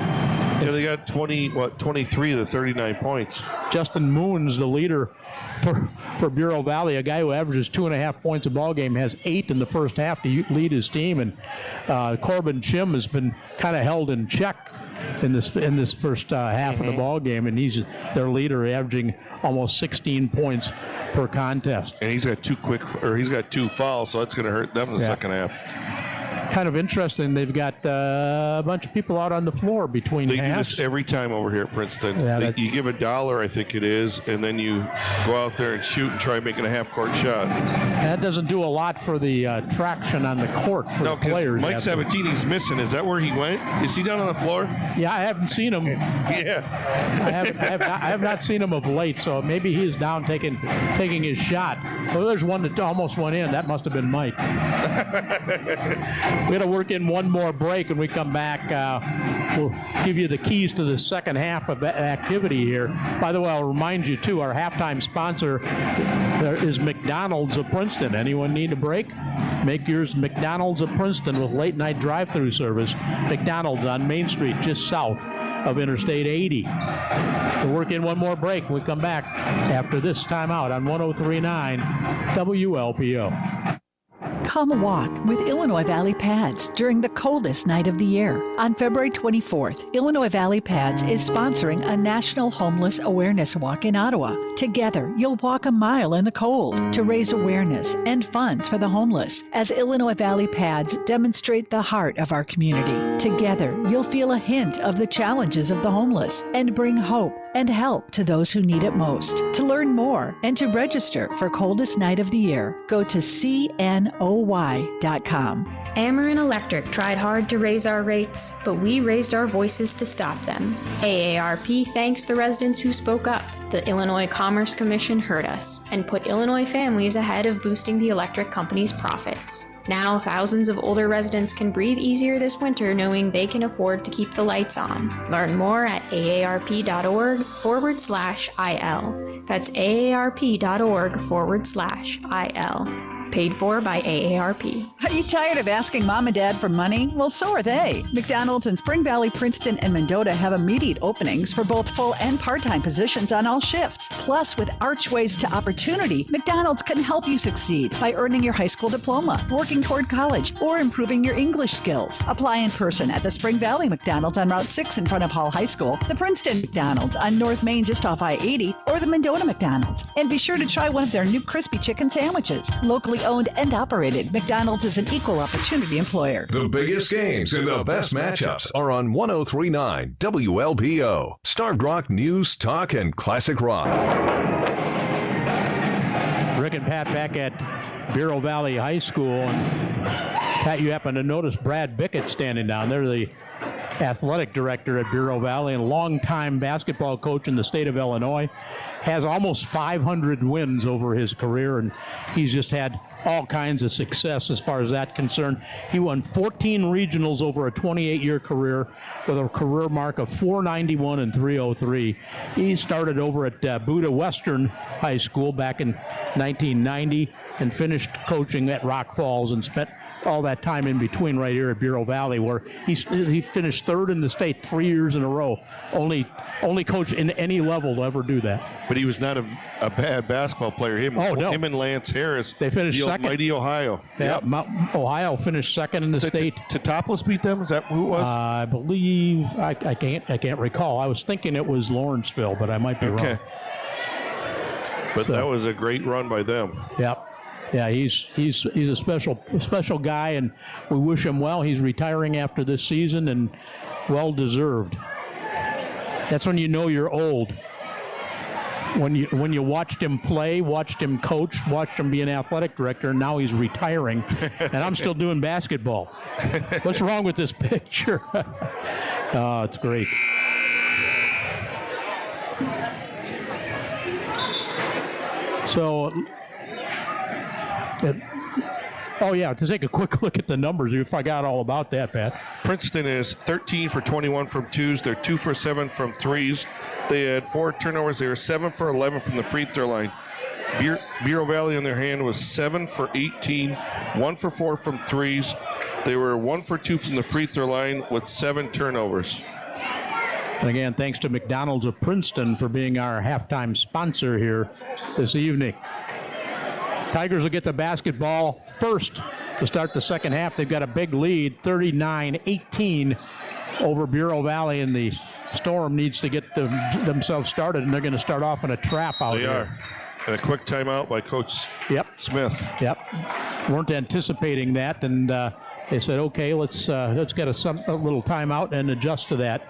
Yeah, they got 23 of the 39 points. Justin Moon's the leader for Bureau Valley, a guy who averages 2.5 points a ball game, has 8 in the first half to lead his team, and Corbin Chim has been kind of held in check in this first half of the ball game, and he's their leader, averaging almost 16 points per contest. And he's got two fouls, so that's going to hurt them in the second half. Kind of interesting. They've got a bunch of people out on the floor between halves. They do this every time over here at Princeton. Yeah, you give $1, I think it is, and then you go out there and shoot and try making a half-court shot. That doesn't do a lot for the traction on the court for the players. Mike Sabatini's missing. Is that where he went? Is he down on the floor? Yeah, I haven't seen him. Yeah. I have not seen him of late, so maybe he is down taking his shot. Oh, there's one that almost went in. That must have been Mike. We're going to work in one more break. When we come back, we'll give you the keys to the second half of the activity here. By the way, I'll remind you, too, our halftime sponsor is McDonald's of Princeton. Anyone need a break? Make yours McDonald's of Princeton with late-night drive-through service. McDonald's on Main Street, just south of Interstate 80. We'll work in one more break. When we come back after this timeout on 103.9 WLPO. Come walk with Illinois Valley Pads during the coldest night of the year. On February 24th, Illinois Valley Pads is sponsoring a National Homeless Awareness Walk in Ottawa. Together, you'll walk a mile in the cold to raise awareness and funds for the homeless as Illinois Valley Pads demonstrate the heart of our community. Together, you'll feel a hint of the challenges of the homeless and bring hope and help to those who need it most. To learn more and to register for Coldest Night of the Year, go to cnoy.com. Ameren Electric tried hard to raise our rates, but we raised our voices to stop them. AARP thanks the residents who spoke up. The Illinois Commerce Commission heard us and put Illinois families ahead of boosting the electric company's profits. Now, thousands of older residents can breathe easier this winter knowing they can afford to keep the lights on. Learn more at aarp.org/IL. That's aarp.org/IL. Paid for by AARP. Are you tired of asking mom and dad for money? Well, so are they. McDonald's in Spring Valley, Princeton, and Mendota have immediate openings for both full and part-time positions on all shifts. Plus, with Archways to Opportunity, McDonald's can help you succeed by earning your high school diploma, working toward college, or improving your English skills. Apply in person at the Spring Valley McDonald's on Route 6 in front of Hall High School, the Princeton McDonald's on North Main just off I-80, or the Mendota McDonald's. And be sure to try one of their new crispy chicken sandwiches. Locally owned and operated, McDonald's is an equal opportunity employer. The biggest games and the best matchups are on 103.9 WLPO. Starved Rock News, Talk, and Classic Rock. Rick and Pat back at Bureau Valley High School. And Pat, you happen to notice Brad Bickett standing down there, the athletic director at Bureau Valley and longtime basketball coach in the state of Illinois. Has almost 500 wins over his career, and he's just had all kinds of success as far as that concerned. He won 14 regionals over a 28-year career with a career mark of 491 and 303. He started over at Buda Western High School back in 1990 and finished coaching at Rock Falls and spent all that time in between right here at Bureau Valley, where he finished third in the state 3 years in a row. Only coach in any level to ever do that. But he was not a bad basketball player. Him and Lance Harris. They finished second. Mighty Ohio. Yeah, yep. Ohio finished second in the state. Teutopolis beat them? Is that who it was? I believe I can't recall. I was thinking it was Lawrenceville, but I might be wrong. But that was a great run by them. Yep. Yeah, he's a special guy, and we wish him well. He's retiring after this season, and well deserved. That's when you know you're old. When you watched him play, watched him coach, watched him be an athletic director, and now he's retiring, and I'm still doing basketball. What's wrong with this picture? Oh, it's great. So. To take a quick look at the numbers, you forgot all about that, Pat. Princeton is 13 for 21 from twos. They're 2 for 7 from threes. They had 4 turnovers. They were 7 for 11 from the free throw line. Bureau Valley, on their hand, was 7 for 18, 1 for 4 from threes. They were 1 for 2 from the free throw line with 7 turnovers. And again, thanks to McDonald's of Princeton for being our halftime sponsor here this evening. Tigers will get the basketball first to start the second half. They've got a big lead, 39-18 over Bureau Valley, and the Storm needs to get themselves started, and they're going to start off in a trap out here. They are. And a quick timeout by Coach Smith. Yep. Weren't anticipating that, and they said, okay, let's get a little timeout and adjust to that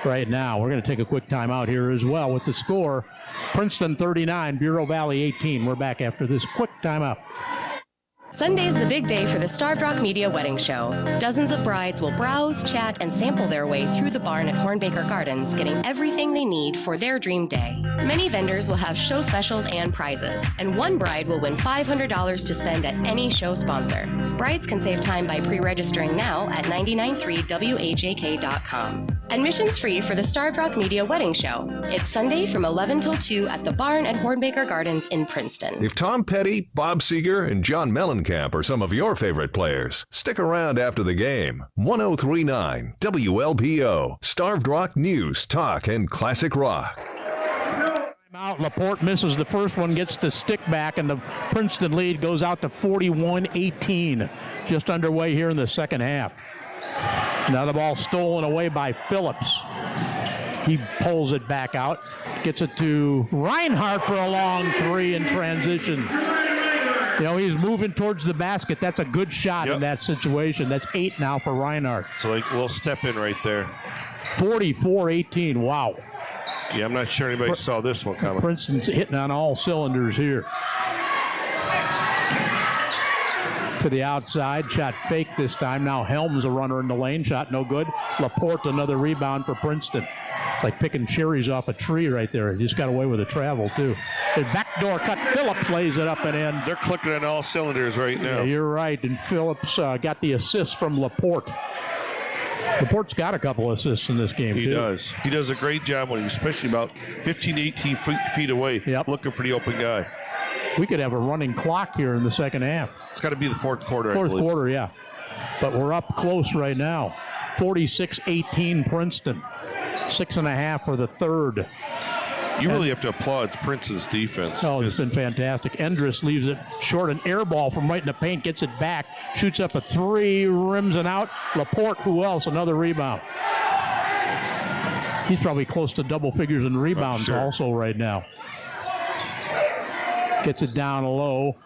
right now. We're going to take a quick timeout here as well with the score. Princeton 39, Bureau Valley 18. We're back after this quick timeout. Sunday's the big day for the Starved Rock Media Wedding Show. Dozens of brides will browse, chat, and sample their way through the barn at Hornbaker Gardens, getting everything they need for their dream day. Many vendors will have show specials and prizes, and one bride will win $500 to spend at any show sponsor. Brides can save time by pre-registering now at 993wajk.com. Admission's free for the Starved Rock Media Wedding Show. It's Sunday from 11 till 2 at the barn at Hornbaker Gardens in Princeton. If Tom Petty, Bob Seeger, and John Mellencamp are some of your favorite players, stick around after the game. 103.9 WLPO, Starved Rock News, Talk, and Classic Rock. Out. Laporte misses the first one, gets the stick back, and the Princeton lead goes out to 41-18. Just underway here in the second half. Now the ball stolen away by Phillips. He pulls it back out, gets it to Reinhardt for a long three in transition. You know, he's moving towards the basket. That's a good shot in that situation. That's 8 now for Reinhardt. So like a little step in right there. 44-18, wow. Yeah, I'm not sure anybody saw this one coming. Princeton's hitting on all cylinders here. To the outside, shot fake this time. Now Helms a runner in the lane, shot no good. Laporte another rebound for Princeton. like picking cherries off a tree right there. He just got away with the travel, too. The backdoor cut. Phillips lays it up and in. They're clicking on all cylinders right now. Yeah, you're right. And Phillips got the assist from Laporte. Laporte's got a couple assists in this game, He too. does. He does a great job when he's especially about 15, 18 feet away, looking for the open guy. We could have a running clock here in the second half. It's got to be the fourth quarter, I Fourth believe. quarter, yeah. But we're up close right now. 46-18 Princeton. 6.5 for the third. You really have to applaud Princeton's defense. Oh, it's been fantastic. Endress leaves it short. An air ball from right in the paint. Gets it back. Shoots up a three. Rims it out. Laporte, who else? Another rebound. He's probably close to double figures in rebounds also right now. Gets it down low.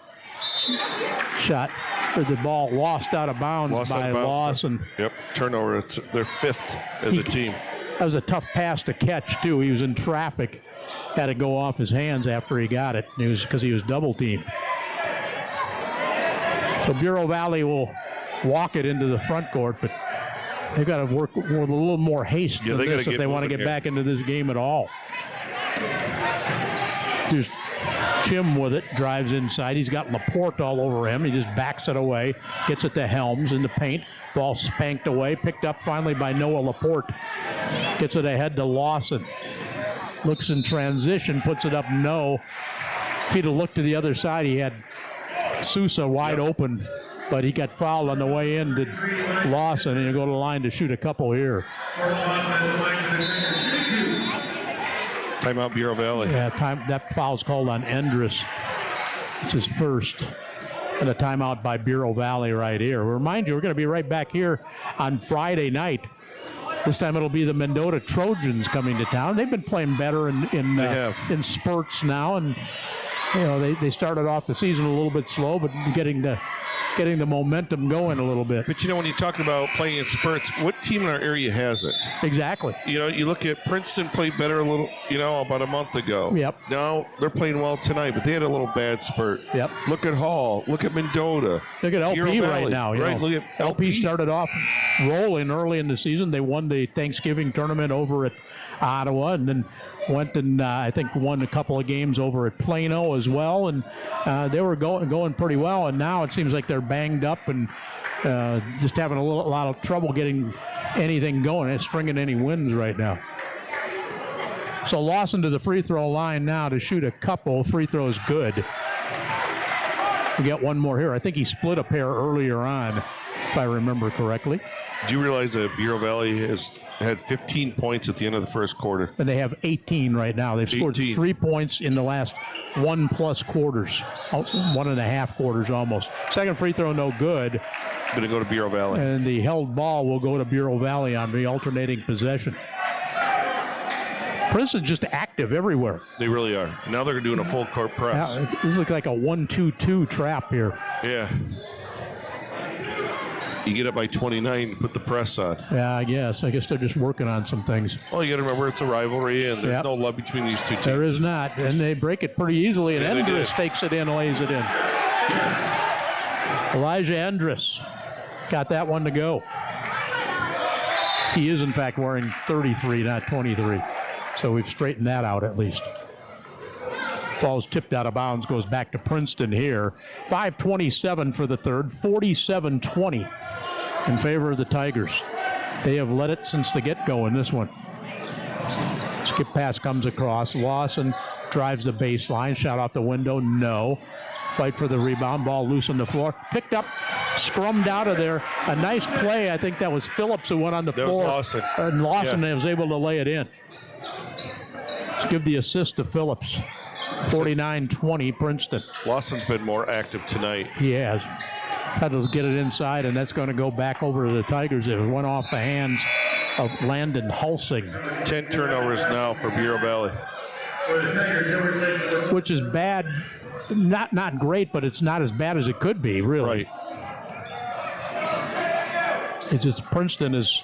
Shot. The ball lost out of bounds by Lawson. Yep, turnover. It's their fifth as a team. That was a tough pass to catch, too. He was in traffic. Had to go off his hands after he got it. It was because he was double teamed. So Bureau Valley will walk it into the front court, but they've got to work with a little more haste than this if they want to get back into this game at all. Here's Chim with it, drives inside. He's got Laporte all over him. He just backs it away, gets it to Helms in the paint. Ball spanked away, picked up finally by Noah Laporte. Gets it ahead to Lawson. Looks in transition, puts it up, no. If he'd have looked to the other side, he had Sousa wide open, but he got fouled on the way in to Lawson, and he'll go to the line to shoot a couple here. Timeout, Bureau Valley. Yeah, that foul's called on Endress. It's his first. And a timeout by Bureau Valley right here. Remind you, we're going to be right back here on Friday night. This time it'll be the Mendota Trojans coming to town. They've been playing better in spurts now, and you know they started off the season a little bit slow, but getting the momentum going a little bit. But you know, when you talk about playing in spurts, what team in our area hasn't? Exactly. You know, you look at Princeton played better a little, about a month ago. Yep. Now they're playing well tonight, but they had a little bad spurt. Yep. Look at Hall. Look at Mendota. Look at LP right now. Right. Look at LP started off rolling early in the season. They won the Thanksgiving tournament over at Ottawa, and then went and I think won a couple of games over at Plano as well, and they were going pretty well. And now it seems like they're banged up and just having a lot of trouble getting anything going and stringing any wins right now. So Lawson to the free throw line now to shoot a couple. Free throw is good. We got one more here. I think he split a pair earlier on, if I remember correctly. Do you realize that Bureau Valley has had 15 points at the end of the first quarter? And they have 18 right now. They've scored 3 points in the last 1+ quarters, 1.5 quarters almost. Second free throw, no good. Going to go to Bureau Valley. And the held ball will go to Bureau Valley on the alternating possession. Princeton's just active everywhere. They really are. Now they're doing a full court press. This looks like a 1-2-2 trap here. Yeah. You get up by 29, put the press on. Yeah, I guess they're just working on some things. Well, you got to remember it's a rivalry, and there's no love between these two teams. There is not, and they break it pretty easily, and Endress takes it in, lays it in. Elijah Endress got that one to go. He is, in fact, wearing 33, not 23. So we've straightened that out at least. Ball's tipped out of bounds, goes back to Princeton here. 5:27 for the third, 47-20 in favor of the Tigers. They have led it since the get-go in this one. Skip pass comes across. Lawson drives the baseline. Shot off the window, no. Fight for the rebound. Ball loose on the floor. Picked up, scrummed out of there. A nice play. I think that was Phillips who went on the floor. That was Lawson. And Lawson was able to lay it in. Let's give the assist to Phillips. 49-20 Princeton. Lawson's been more active tonight. He has. Had to get it inside, and that's going to go back over to the Tigers. It went off the hands of Landon Hulsing. 10 turnovers now for Bureau Valley. Which is bad. Not great, but it's not as bad as it could be, really. Right. It's just Princeton has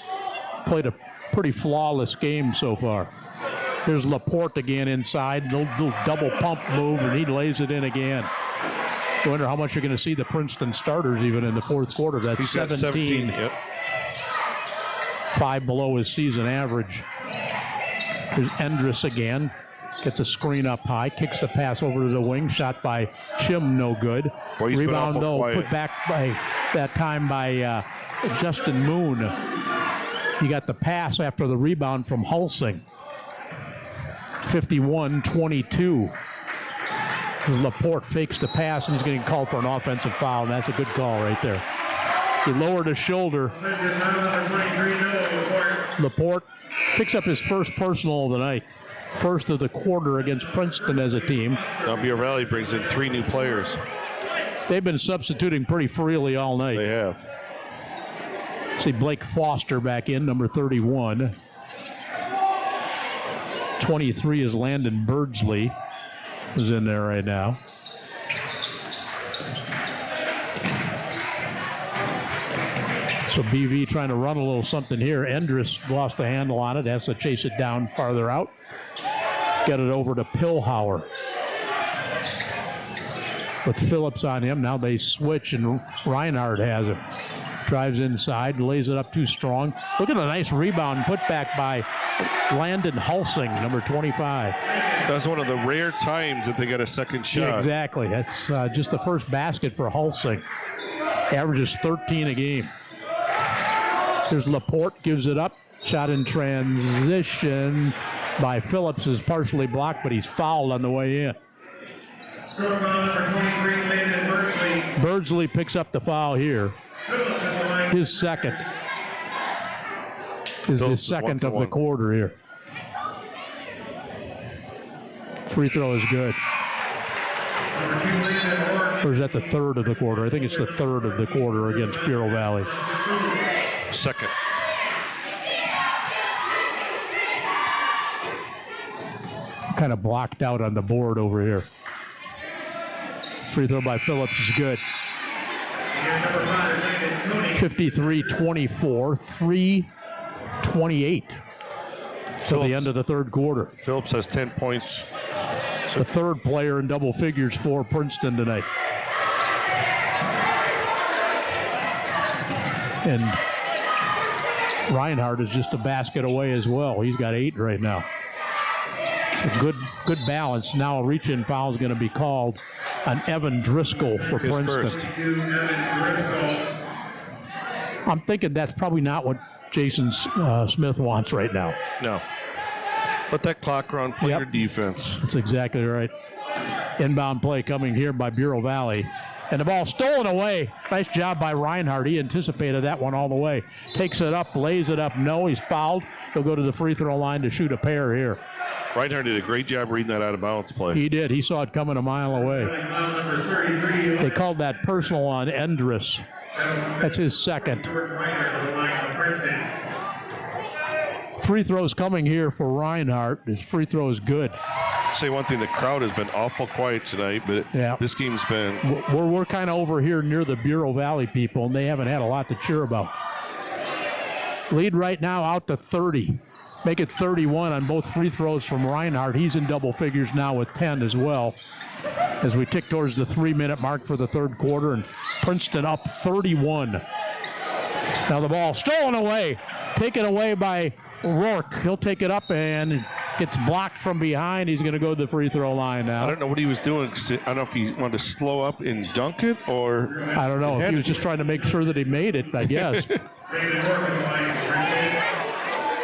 played a pretty flawless game so far. Here's Laporte again inside, little double pump move, and he lays it in again. I wonder how much you're going to see the Princeton starters even in the fourth quarter. That's 17. Yep. 5 below his season average. There's Endress again. Gets a screen up high, kicks the pass over to the wing, shot by Chim, no good. Boy, rebound, though, put back by that time by Justin Moon. He got the pass after the rebound from Hulsing. 51-22. Laporte fakes the pass, and he's getting called for an offensive foul, and that's a good call right there. He lowered his shoulder. Laporte picks up his first personal of the night. First of the quarter against Princeton as a team. Now Bureau Valley brings in 3 new players. They've been substituting pretty freely all night. They have. See Blake Foster back in, number 31. 23 is Landon Birdsley, who's in there right now. So BV trying to run a little something here. Endress lost the handle on it, has to chase it down farther out. Get it over to Pillhauer. With Phillips on him, now they switch and Reinhardt has it. Drives inside, lays it up too strong. Look at a nice rebound put back by Landon Hulsing, number 25. That's one of the rare times that they get a second shot. Yeah, exactly. That's just the first basket for Hulsing. Averages 13 a game. Here's Laporte, gives it up. Shot in transition by Phillips is partially blocked, but he's fouled on the way in. Birdsley picks up the foul here. His second. Is his second of the quarter here. Free throw is good. Or is that the third of the quarter? I think it's the third of the quarter against Bureau Valley. Second. Kind of blocked out on the board over here. Free throw by Phillips is good. 53-24, 3:28 to the end of the third quarter. Phillips has 10 points. The third player in double figures for Princeton tonight. And Reinhardt is just a basket away as well. He's got 8 right now. Good balance. Now a reach-in foul is going to be called on Evan Driscoll for Princeton. I'm thinking that's probably not what Jason Smith wants right now. No. Let that clock run, play your defense. That's exactly right. Inbound play coming here by Bureau Valley. And the ball stolen away. Nice job by Reinhardt. He anticipated that one all the way. Takes it up, lays it up. No, he's fouled. He'll go to the free throw line to shoot a pair here. Reinhardt did a great job reading that out of bounds play. He did. He saw it coming a mile away. They called that personal on Endress. That's his second. Free throws coming here for Reinhardt. His free throw is good. Say one thing, the crowd has been awful quiet tonight, but this game's been... We're kind of over here near the Bureau Valley people, and they haven't had a lot to cheer about. Lead right now out to 30. Make it 31 on both free throws from Reinhardt. He's in double figures now with 10 as well. As we tick towards the 3-minute mark for the third quarter, and Princeton up 31. Now the ball stolen away. Taken away by Rourke. He'll take it up and gets blocked from behind. He's going to go to the free throw line now. I don't know what he was doing. I don't know if he wanted to slow up and dunk it or... I don't know. If he was just trying to make sure that he made it, I guess.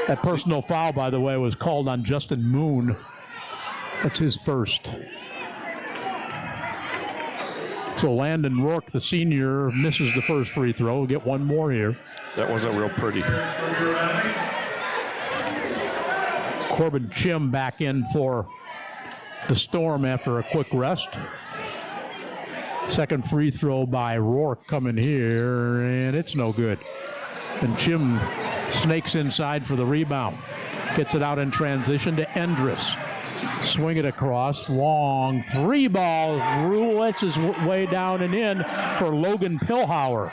That personal foul, by the way, was called on Justin Moon. That's his first. So Landon Rourke, the senior, misses the first free throw. We'll get one more here. That wasn't real pretty. Corbin Chim back in for the Storm after a quick rest. Second free throw by Rourke coming here, and it's no good. And Chim snakes inside for the rebound. Gets it out in transition to Endress. Swing it across, long 3 balls. Roulettes his way down and in for Logan Pillhauer.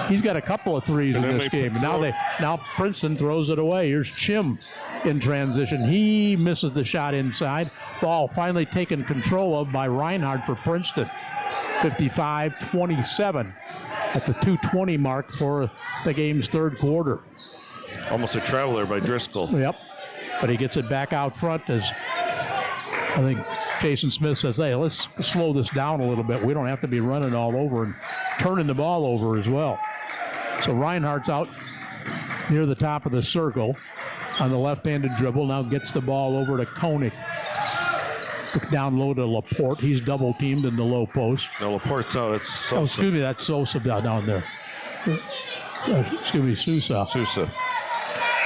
He's got a couple of threes in this game. Now Princeton throws it away. Here's Chim in transition. He misses the shot inside. Ball finally taken control of by Reinhardt for Princeton. 55-27 at the 2:20 mark for the game's third quarter. Almost a traveler by Driscoll. Yep. but he gets it back out front as I think Jason Smith says, hey, let's slow this down a little bit. We don't have to be running all over and turning the ball over as well. So Reinhardt's out near the top of the circle on the left-handed dribble. Now gets the ball over to Koenig. Down low to Laporte. He's double-teamed in the low post. No, Laporte's out. It's Sosa. Oh, excuse me, that's Sosa down there. Excuse me, Sousa.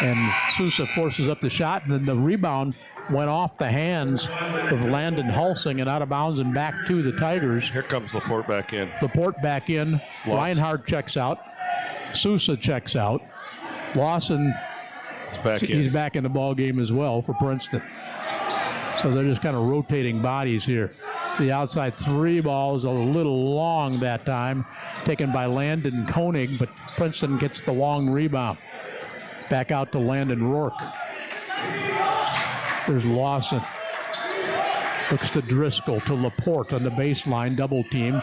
And Sousa forces up the shot, and then the rebound went off the hands of Landon Hulsing and out of bounds and back to the Tigers. Here comes Laporte back in. Laporte back in. Reinhardt checks out. Sousa checks out. Lawson, he's back in the ball game as well for Princeton. So they're just kind of rotating bodies here. The outside three ball is a little long that time, taken by Landon Koenig, but Princeton gets the long rebound. Back out to Landon Rourke. There's Lawson. Looks to Driscoll, to Laporte on the baseline, double team.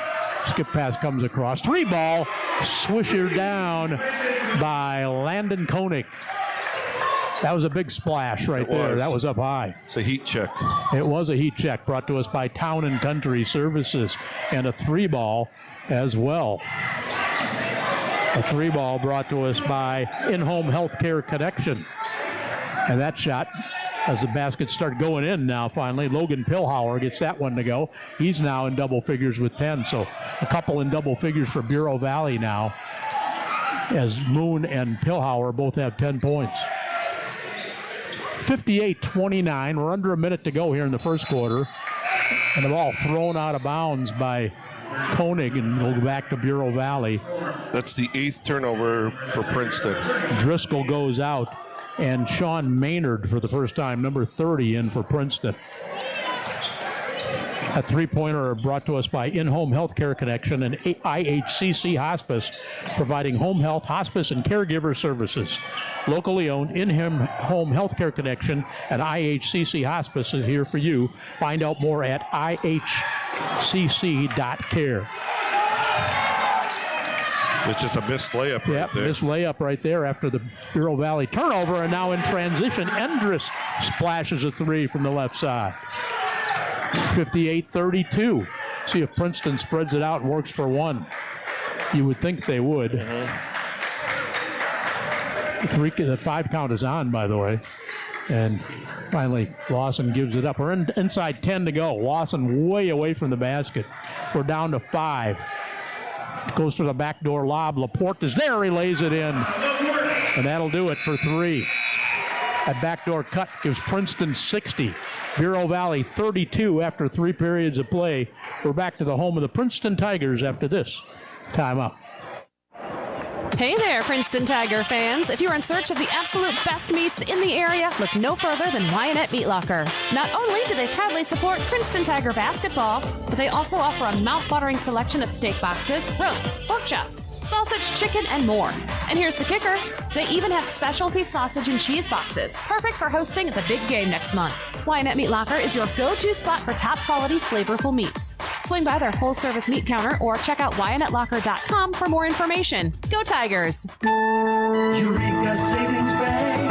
Skip pass comes across. Three ball, swisher down by Landon Koenig. That was a big splash right there. That was up high. It's a heat check. It was a heat check brought to us by Town and Country Services, and a three ball as well. A three ball brought to us by In-Home Healthcare Connection. And that shot, as the baskets start going in now finally, Logan Pilhauer gets that one to go. He's now in double figures with 10, so a couple in double figures for Bureau Valley now, as Moon and Pilhauer both have 10 points. 58-29. We're under a minute to go here in the first quarter. And the ball thrown out of bounds by Koenig, and we'll go back to Bureau Valley. That's the 8th turnover for Princeton. Driscoll goes out, and Sean Maynard for the first time, number 30, in for Princeton. A three-pointer brought to us by In-Home Healthcare Connection and IHCC Hospice, providing home health, hospice, and caregiver services. Locally owned In-Home Healthcare Connection and IHCC Hospice is here for you. Find out more at ihcc.care. It's just a missed layup right there. Missed layup right there after the Bureau Valley turnover, and now in transition, Endress splashes a three from the left side. 58-32. See if Princeton spreads it out and works for one. You would think they would. The five count is on, by the way. And finally, Lawson gives it up. We're inside 10 to go. Lawson way away from the basket. We're down to 5. Goes to the backdoor lob. Laporte is there. He lays it in. And that'll do it for 3. That backdoor cut gives Princeton 60. Bureau Valley 32 after 3 periods of play. We're back to the home of the Princeton Tigers after this timeout. Hey there, Princeton Tiger fans. If you're in search of the absolute best meats in the area, look no further than Wyanett Meat Locker. Not only do they proudly support Princeton Tiger basketball, but they also offer a mouth-watering selection of steak boxes, roasts, pork chops, sausage, chicken, and more. And here's the kicker. They even have specialty sausage and cheese boxes, perfect for hosting the big game next month. Wyanett Meat Locker is your go-to spot for top-quality, flavorful meats. Swing by their full-service meat counter or check out WyanetteLocker.com for more information. Go Tigers! Eureka Savings Bank.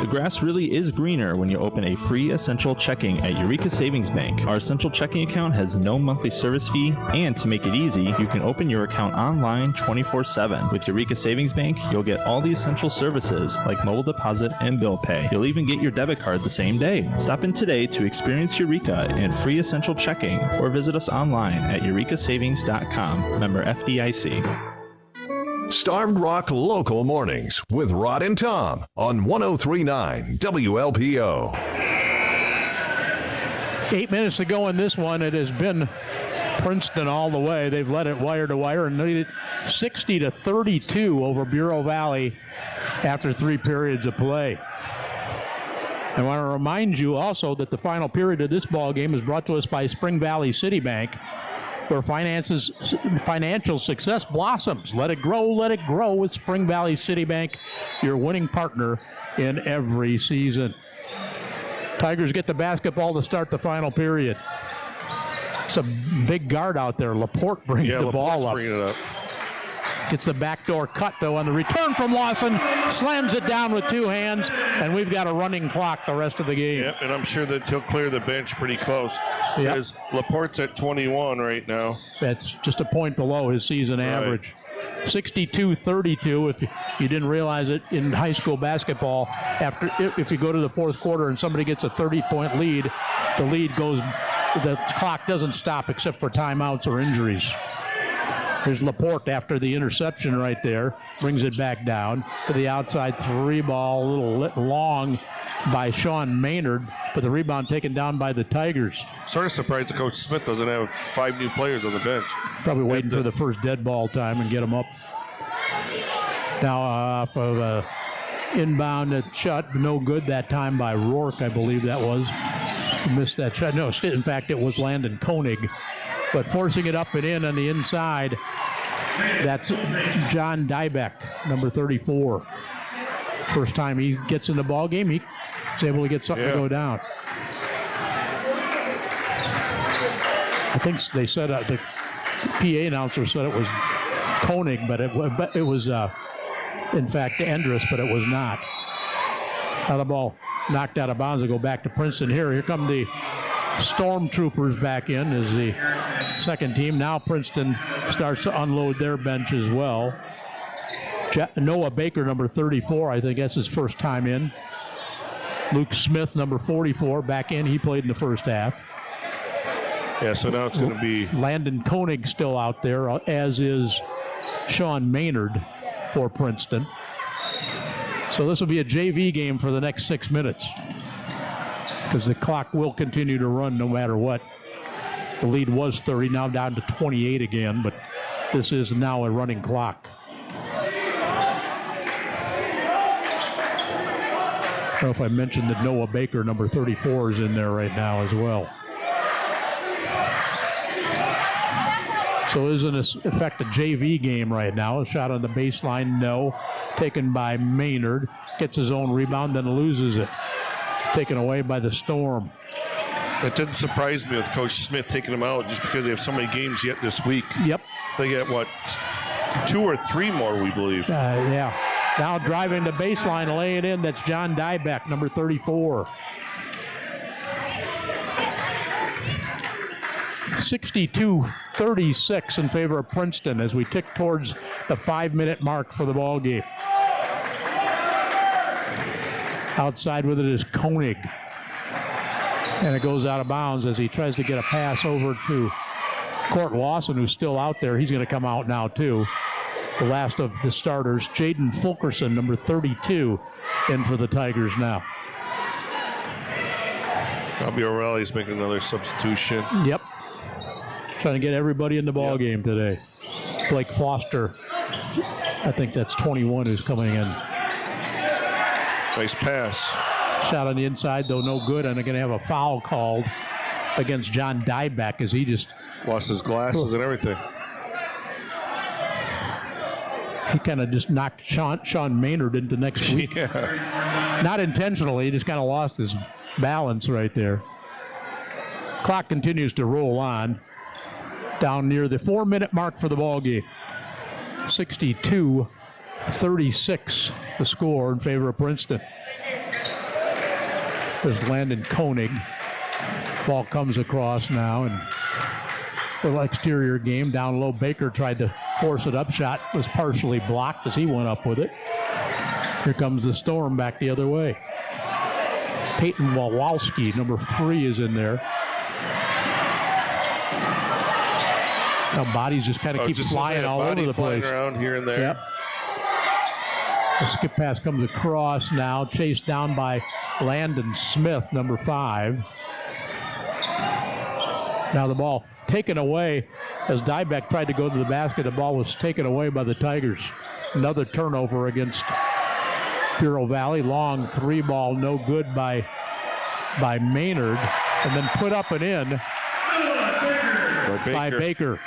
The grass really is greener when you open a free essential checking at Eureka Savings Bank. Our essential checking account has no monthly service fee, and to make it easy, you can open your account online 24/7. With Eureka Savings Bank, you'll get all the essential services like mobile deposit and bill pay. You'll even get your debit card the same day. Stop in today to experience Eureka and free essential checking, or visit us online at eurekasavings.com. Member FDIC. Starved Rock Local Mornings with Rod and Tom on 103.9 WLPO. 8 minutes to go in this one. It has been Princeton all the way. They've led it wire to wire and lead it 60-32 over Bureau Valley after 3 periods of play. I want to remind you also that the final period of this ball game is brought to us by Spring Valley City Bank, where financial success blossoms. Let it grow with Spring Valley City Bank, your winning partner in every season. Tigers get the basketball to start the final period. It's a big guard out there. Laporte brings the ball up. Bringing it up. Gets the backdoor cut, though, on the return from Lawson. Slams it down with two hands, and we've got a running clock the rest of the game. Yep, and I'm sure that he'll clear the bench pretty close. Because Laporte's at 21 right now. That's just a point below his season average. 62-32. If you didn't realize it in high school basketball, if you go to the fourth quarter and somebody gets a 30-point lead, the clock doesn't stop except for timeouts or injuries. Here's Laporte after the interception right there. Brings it back down to the outside three ball, a little long by Sean Maynard, but the rebound taken down by the Tigers. Sort of surprised that Coach Smith doesn't have 5 new players on the bench. Probably waiting for the first dead ball time and get them up. Now off of a inbound shot, no good that time by Rourke, I believe that was. Missed that shot. No, in fact, it was Landon Koenig. But forcing it up and in on the inside, that's John Dybeck, number 34. First time he gets in the ball game, he's able to get something to go down. I think they said the PA announcer said it was Koenig, but it was in fact Endress, but it was not. Now the ball knocked out of bounds to go back to Princeton. Here come the Stormtroopers back in as the second team. Now Princeton starts to unload their bench as well. Noah Baker, number 34, I think that's his first time in. Luke Smith, number 44, back in. He played in the first half. Yeah, so now it's going to be Landon Koenig still out there, as is Sean Maynard for Princeton. So this will be a JV game for the next 6 minutes, because the clock will continue to run no matter what. The lead was 30, now down to 28 again, but this is now a running clock. I don't know if I mentioned that Noah Baker, number 34, is in there right now as well. So it is in effect a JV game right now. A shot on the baseline, no. Taken by Maynard. Gets his own rebound, then loses it. Taken away by the Storm. That didn't surprise me with Coach Smith taking them out just because they have so many games yet this week. Yep. They get, 2 or 3 more, we believe. Yeah. Now driving the baseline, lay it in. That's John Dybeck, number 34. 62-36 in favor of Princeton as we tick towards the 5-minute mark for the ball game. Outside with it is Koenig. And it goes out of bounds as he tries to get a pass over to Court Lawson, who's still out there. He's going to come out now, too. The last of the starters, Jaden Fulkerson, number 32, in for the Tigers now. Bobby O'Reilly's making another substitution. Yep. Trying to get everybody in the ball game today. Blake Foster, I think that's 21, who's coming in. Nice pass. Shot on the inside, though no good, and they're going to have a foul called against John Dybeck as he just lost his glasses and everything. He kind of just knocked Sean Maynard into next week. Yeah. Not intentionally, he just kind of lost his balance right there. Clock continues to roll on. Down near the 4-minute mark for the ball game. 62-36 the score in favor of Princeton. There's Landon Koenig. Ball comes across now, and little exterior game down low. Baker tried to force it up. Shot was partially blocked as he went up with it. Here comes the Storm back the other way. Peyton Wawalski, number 3, is in there. Now bodies just kind of keep flying all over the place. Around here and there. Yep. The skip pass comes across now, chased down by Landon Smith, number 5. Now the ball taken away as Dybeck tried to go to the basket. The ball was taken away by the Tigers. Another turnover against Bureau Valley. Long 3-ball, no good by Maynard, and then put up and in by Baker.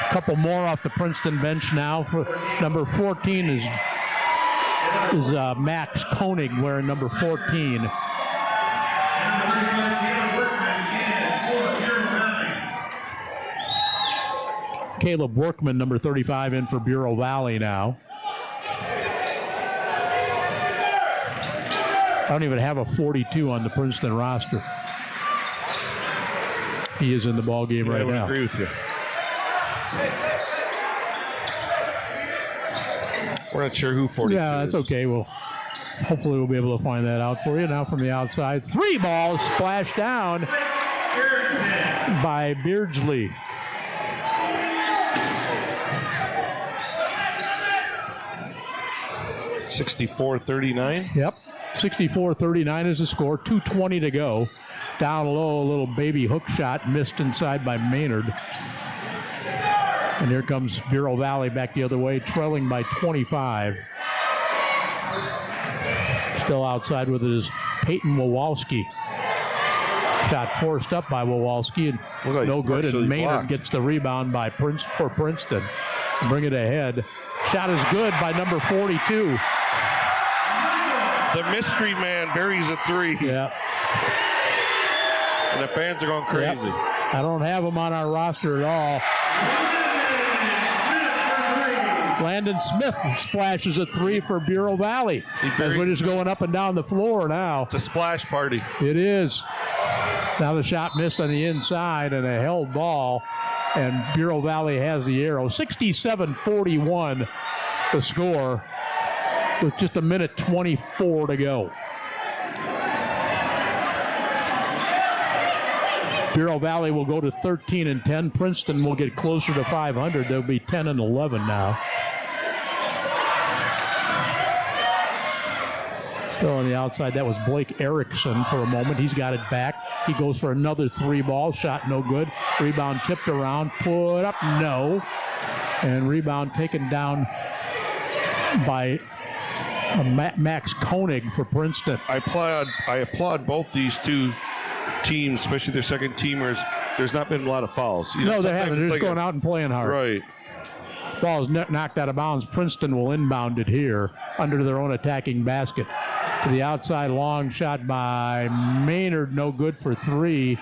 A couple more off the Princeton bench now. For number 14 is Max Koenig wearing number 14. Caleb Workman, number 35, in for Bureau Valley now. I don't even have a 42 on the Princeton roster. He is in the ball game right now. I agree with you. We're not sure who 42 Yeah, that's okay. Well, hopefully we'll be able to find that out for you. Now from the outside, 3 balls splashed down by Beardsley. $64-39. Yep. 64-39 is the score. 2:20 to go. Down low, a little baby hook shot missed inside by Maynard. And here comes Bureau Valley back the other way, trailing by 25. Still outside with it is Peyton Wawalski. Shot forced up by Wawalski and no good. And Maynard gets the rebound by for Princeton. Bring it ahead. Shot is good by number 42. The mystery man buries a 3. Yeah. And the fans are going crazy. Yep. I don't have him on our roster at all. Landon Smith splashes a 3 for Bureau Valley. As we're just going up and down the floor now. It's a splash party. It is. Now the shot missed on the inside and a held ball. And Bureau Valley has the arrow. 67-41 the score with just a minute 24 to go. Bureau Valley will go to 13-10. Princeton will get closer to 500. They'll be 10-11 now. Still on the outside, that was Blake Erickson for a moment. He's got it back. He goes for another 3 ball. Shot no good. Rebound tipped around. Put up, no. And rebound taken down by Max Koenig for Princeton. I applaud both these two teams, especially their second teamers. There's not been a lot of fouls. No, they haven't. They're just going out and playing hard. Right. Ball is knocked out of bounds. Princeton will inbound it here under their own attacking basket. To the outside, long shot by Maynard, no good for 3.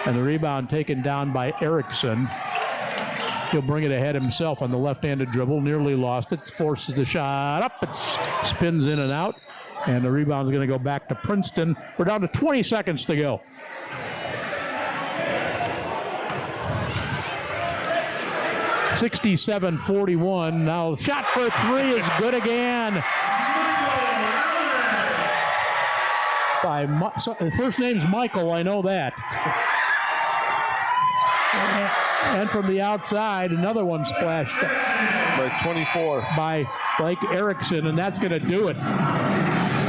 And the rebound taken down by Erickson. He'll bring it ahead himself on the left-handed dribble. Nearly lost it. Forces the shot up. It spins in and out. And the rebound's going to go back to Princeton. We're down to 20 seconds to go. $67-41. Now shot for 3 is good again. The first name's Michael, I know that. And from the outside, another one splashed by 24 by Blake Erickson, and that's going to do it.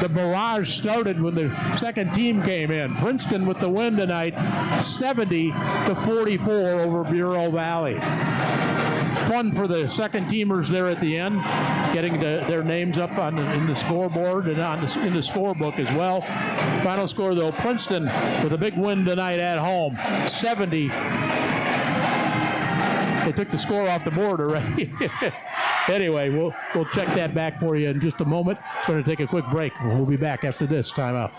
The barrage started when the second team came in. Princeton with the win tonight, 70-44 over Bureau Valley. Fun for the second teamers there at the end, getting their names up in the scoreboard and in the scorebook as well. Final score though, Princeton with a big win tonight at home, 70. They took the score off the board already. Anyway, we'll check that back for you in just a moment. We're going to take a quick break. We'll be back after this timeout.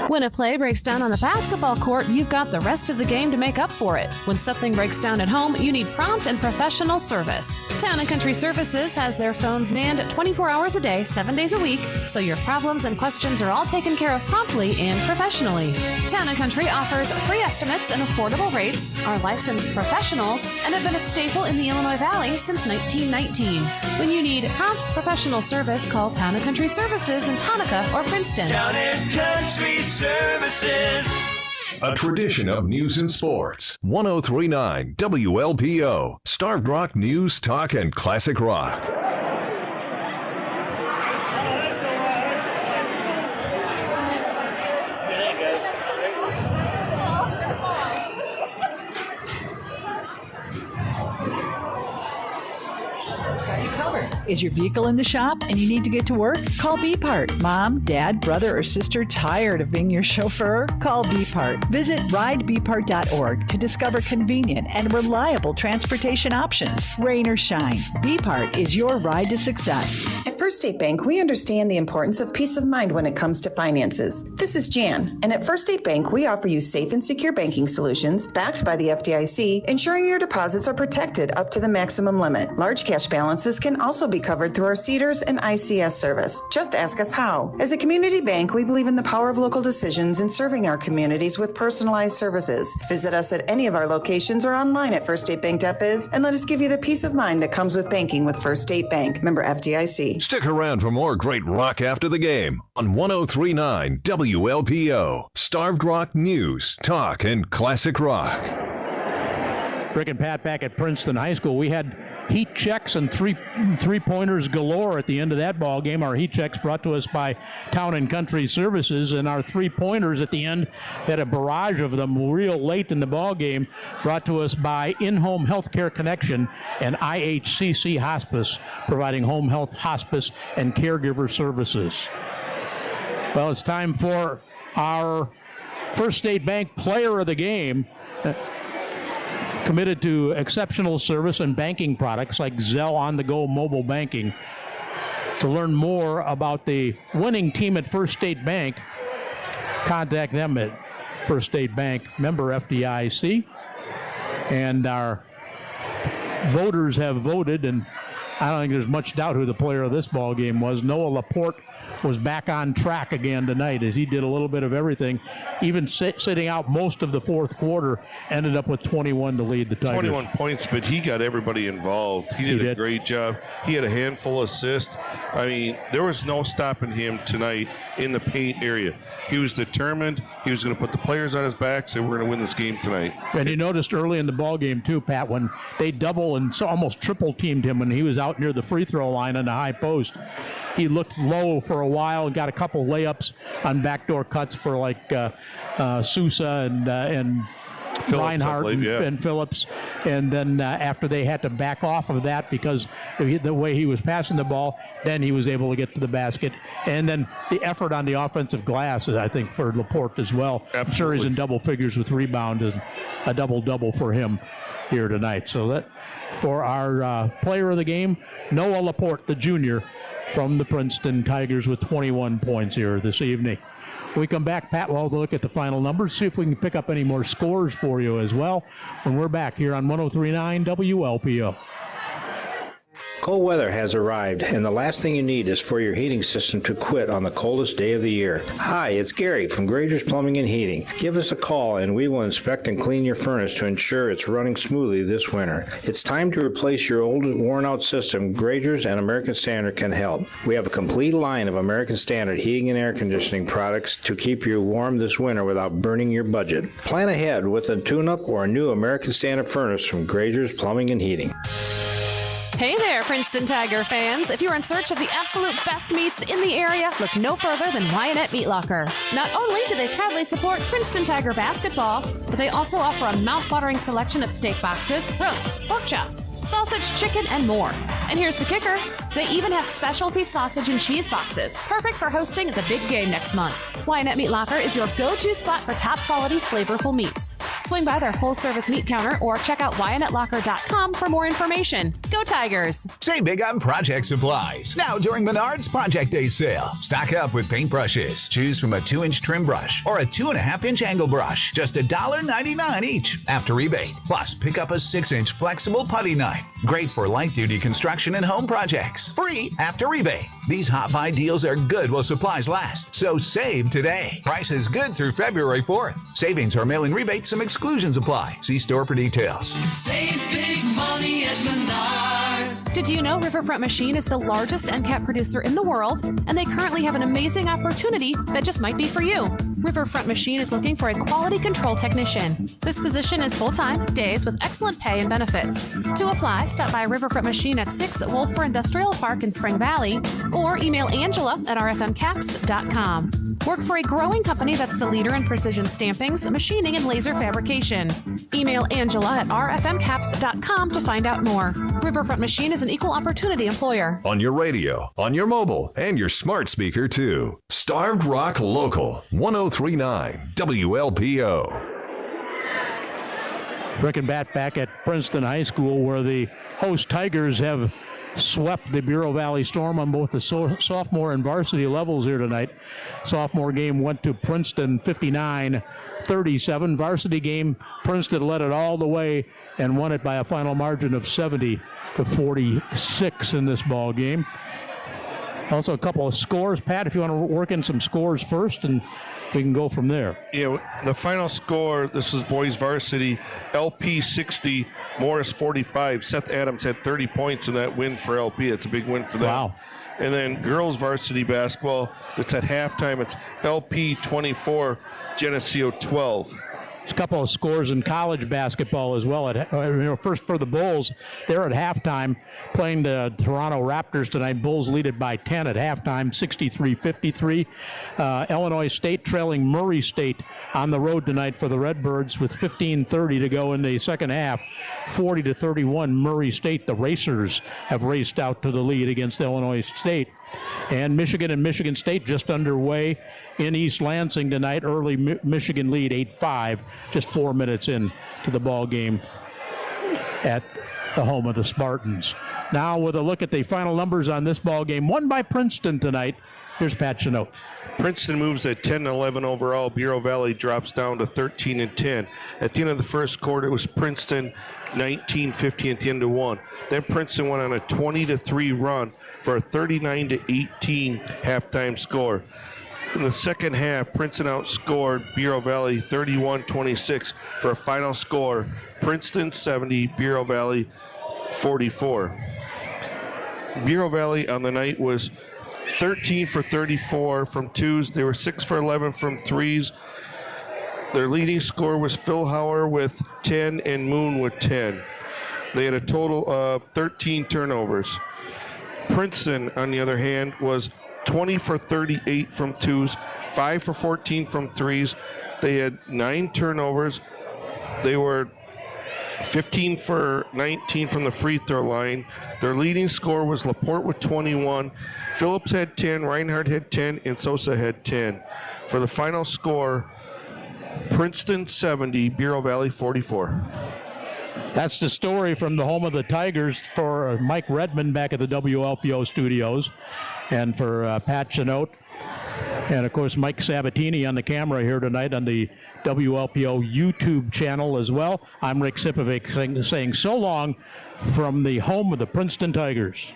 When a play breaks down on the basketball court, you've got the rest of the game to make up for it. When something breaks down at home, you need prompt and professional service. Town & Country Services has their phones manned 24 hours a day, 7 days a week, so your problems and questions are all taken care of promptly and professionally. Town & Country offers free estimates and affordable rates, are licensed professionals, and have been a staple in the Illinois Valley since 1919. When you need prompt professional service, call Town & Country Services in Tonka or Princeton. Town & Country Services. A tradition of news and sports. 103.9 WLPO. Starved Rock News, Talk, and Classic Rock. Is your vehicle in the shop and you need to get to work? Call B-Part. Mom, dad, brother, or sister tired of being your chauffeur? Call B-Part. Visit ridebpart.org to discover convenient and reliable transportation options. Rain or shine, B-Part is your ride to success. At First State Bank, we understand the importance of peace of mind when it comes to finances. This is Jan, and at First State Bank, we offer you safe and secure banking solutions backed by the FDIC, ensuring your deposits are protected up to the maximum limit. Large cash balances can also be covered through our CEDARS and ICS service. Just ask us how. As a community bank, we believe in the power of local decisions and serving our communities with personalized services. Visit us at any of our locations or online at firststatebank.biz and let us give you the peace of mind that comes with banking with First State Bank. Member FDIC. Stick around for more great rock after the game on 103.9 WLPO. Starved Rock News, Talk, and Classic Rock. Rick and Pat back at Princeton High School. We had heat checks and three-pointers galore at the end of that ball game. Our heat checks brought to us by Town and Country Services, and our three-pointers at the end had a barrage of them real late in the ball game, brought to us by In-Home Healthcare Connection and IHCC Hospice, providing home health, hospice, and caregiver services. Well, it's time for our First State Bank Player of the Game. Committed to exceptional service and banking products like Zelle on-the-go mobile banking. To learn more about the winning team at First State Bank, contact them at First State Bank, member FDIC. And our voters have voted, and I don't think there's much doubt who the player of this ball game was. Noah Laporte was back on track again tonight as he did a little bit of everything, even sitting out most of the fourth quarter, ended up with 21 to lead the Tigers. 21 points, but he got everybody involved. He did a great job. He had a handful of assists. I mean, there was no stopping him tonight in the paint area. He was determined. He was going to put the players on his back, so we're going to win this game tonight. And you noticed early in the ball game too, Pat, when they double and so almost triple teamed him when he was out near the free throw line on the high post. He looked low for a while and got a couple layups on backdoor cuts for like Sousa and Phillips, Reinhardt believe, and Phillips. And then after they had to back off of that because the way he was passing the ball, then he was able to get to the basket. And then the effort on the offensive glass, I think, for Laporte as well. Absolutely. I'm sure he's in double figures with rebounds and a double-double for him here tonight. So that for our player of the game, Noah Laporte, the junior from the Princeton Tigers with 21 points here this evening. When we come back, Pat will have a look at the final numbers, see if we can pick up any more scores for you as well when we're back here on 103.9 WLPO. Cold weather has arrived, and the last thing you need is for your heating system to quit on the coldest day of the year. Hi, it's Gary from Grazer's Plumbing and Heating. Give us a call, and we will inspect and clean your furnace to ensure it's running smoothly this winter. It's time to replace your old, worn-out system. Grazer's and American Standard can help. We have a complete line of American Standard heating and air conditioning products to keep you warm this winter without burning your budget. Plan ahead with a tune-up or a new American Standard furnace from Grazer's Plumbing and Heating. Hey there, Princeton Tiger fans. If you're in search of the absolute best meats in the area, look no further than Wyanett Meat Locker. Not only do they proudly support Princeton Tiger basketball, but they also offer a mouth-watering selection of steak boxes, roasts, pork chops, sausage, chicken, and more. And here's the kicker. They even have specialty sausage and cheese boxes, perfect for hosting the big game next month. Wyanett Meat Locker is your go-to spot for top-quality, flavorful meats. Swing by their full-service meat counter or check out WyanetLocker.com for more information. Go Tigers! Save big on project supplies. Now during Menards Project Day sale. Stock up with paintbrushes. Choose from a 2-inch trim brush or a 2.5-inch angle brush. Just $1.99 each after rebate. Plus, pick up a 6-inch flexible putty knife. Great for light-duty construction and home projects. Free after rebate. These hot buy deals are good while supplies last, so save today. Price is good through February 4th. Savings or mail-in rebates, some exclusions apply. See store for details. Save big money at Menards. Did you know Riverfront Machine is the largest end cap producer in the world, and they currently have an amazing opportunity that just might be for you? Riverfront Machine is looking for a quality control technician. This position is full-time, days with excellent pay and benefits. To apply, stop by Riverfront Machine at 6 Wolfer Industrial Park in Spring Valley, or email Angela at rfmcaps.com. Work for a growing company that's the leader in precision stampings, machining, and laser fabrication. Email Angela at rfmcaps.com to find out more. Riverfront Machine is an equal opportunity employer. On your radio, on your mobile, and your smart speaker too. Starved Rock Local, 103.9 WLPO. Rick and Bat back at Princeton High School, where the host Tigers have swept the Bureau Valley Storm on both the sophomore and varsity levels here tonight. Sophomore game went to Princeton 59-37. Varsity game, Princeton led it all the way and won it by a final margin of 70-46 in this ball game. Also a couple of scores. Pat, if you want to work in some scores first, and we can go from there. Yeah, the final score, this is boys varsity, LP 60, Morris 45. Seth Adams had 30 points in that win for LP. It's a big win for them. Wow. And then girls varsity basketball, it's at halftime. It's LP 24, Geneseo 12. A couple of scores in college basketball as well. First for the Bulls, they're at halftime playing the Toronto Raptors tonight. Bulls lead it by 10 at halftime, 63-53. Illinois State trailing Murray State on the road tonight for the Redbirds with 15:30 to go in the second half. 40-31 Murray State. The Racers have raced out to the lead against Illinois State. And Michigan and Michigan State just underway in East Lansing tonight. Early Michigan lead 8-5, just 4 minutes in to the ball game at the home of the Spartans. Now with a look at the final numbers on this ball game, won by Princeton tonight. Here's Pat Chenault. Princeton moves at 10-11 overall. Bureau Valley drops down to 13-10. At the end of the first quarter, it was Princeton 19-15 at the end of one. Then Princeton went on a 20-3 run for a 39-18 halftime score. In the second half, Princeton outscored Bureau Valley 31-26 for a final score, Princeton 70, Bureau Valley 44. Bureau Valley on the night was 13 for 34 from twos. They were 6 for 11 from threes. Their leading scorer was Phil Hauer with 10 and Moon with 10. They had a total of 13 turnovers. Princeton, on the other hand, was 20 for 38 from twos, 5 for 14 from threes. They had 9 turnovers. They were 15 for 19 from the free throw line. Their leading scorer was Laporte with 21. Phillips had 10, Reinhardt had 10, and Sosa had 10. For the final score, Princeton 70, Bureau Valley 44. That's the story from the home of the Tigers for Mike Redmond back at the WLPO studios, and for Pat Chenault, and of course Mike Sabatini on the camera here tonight on the WLPO YouTube channel as well. I'm Rick Sipovic saying so long from the home of the Princeton Tigers.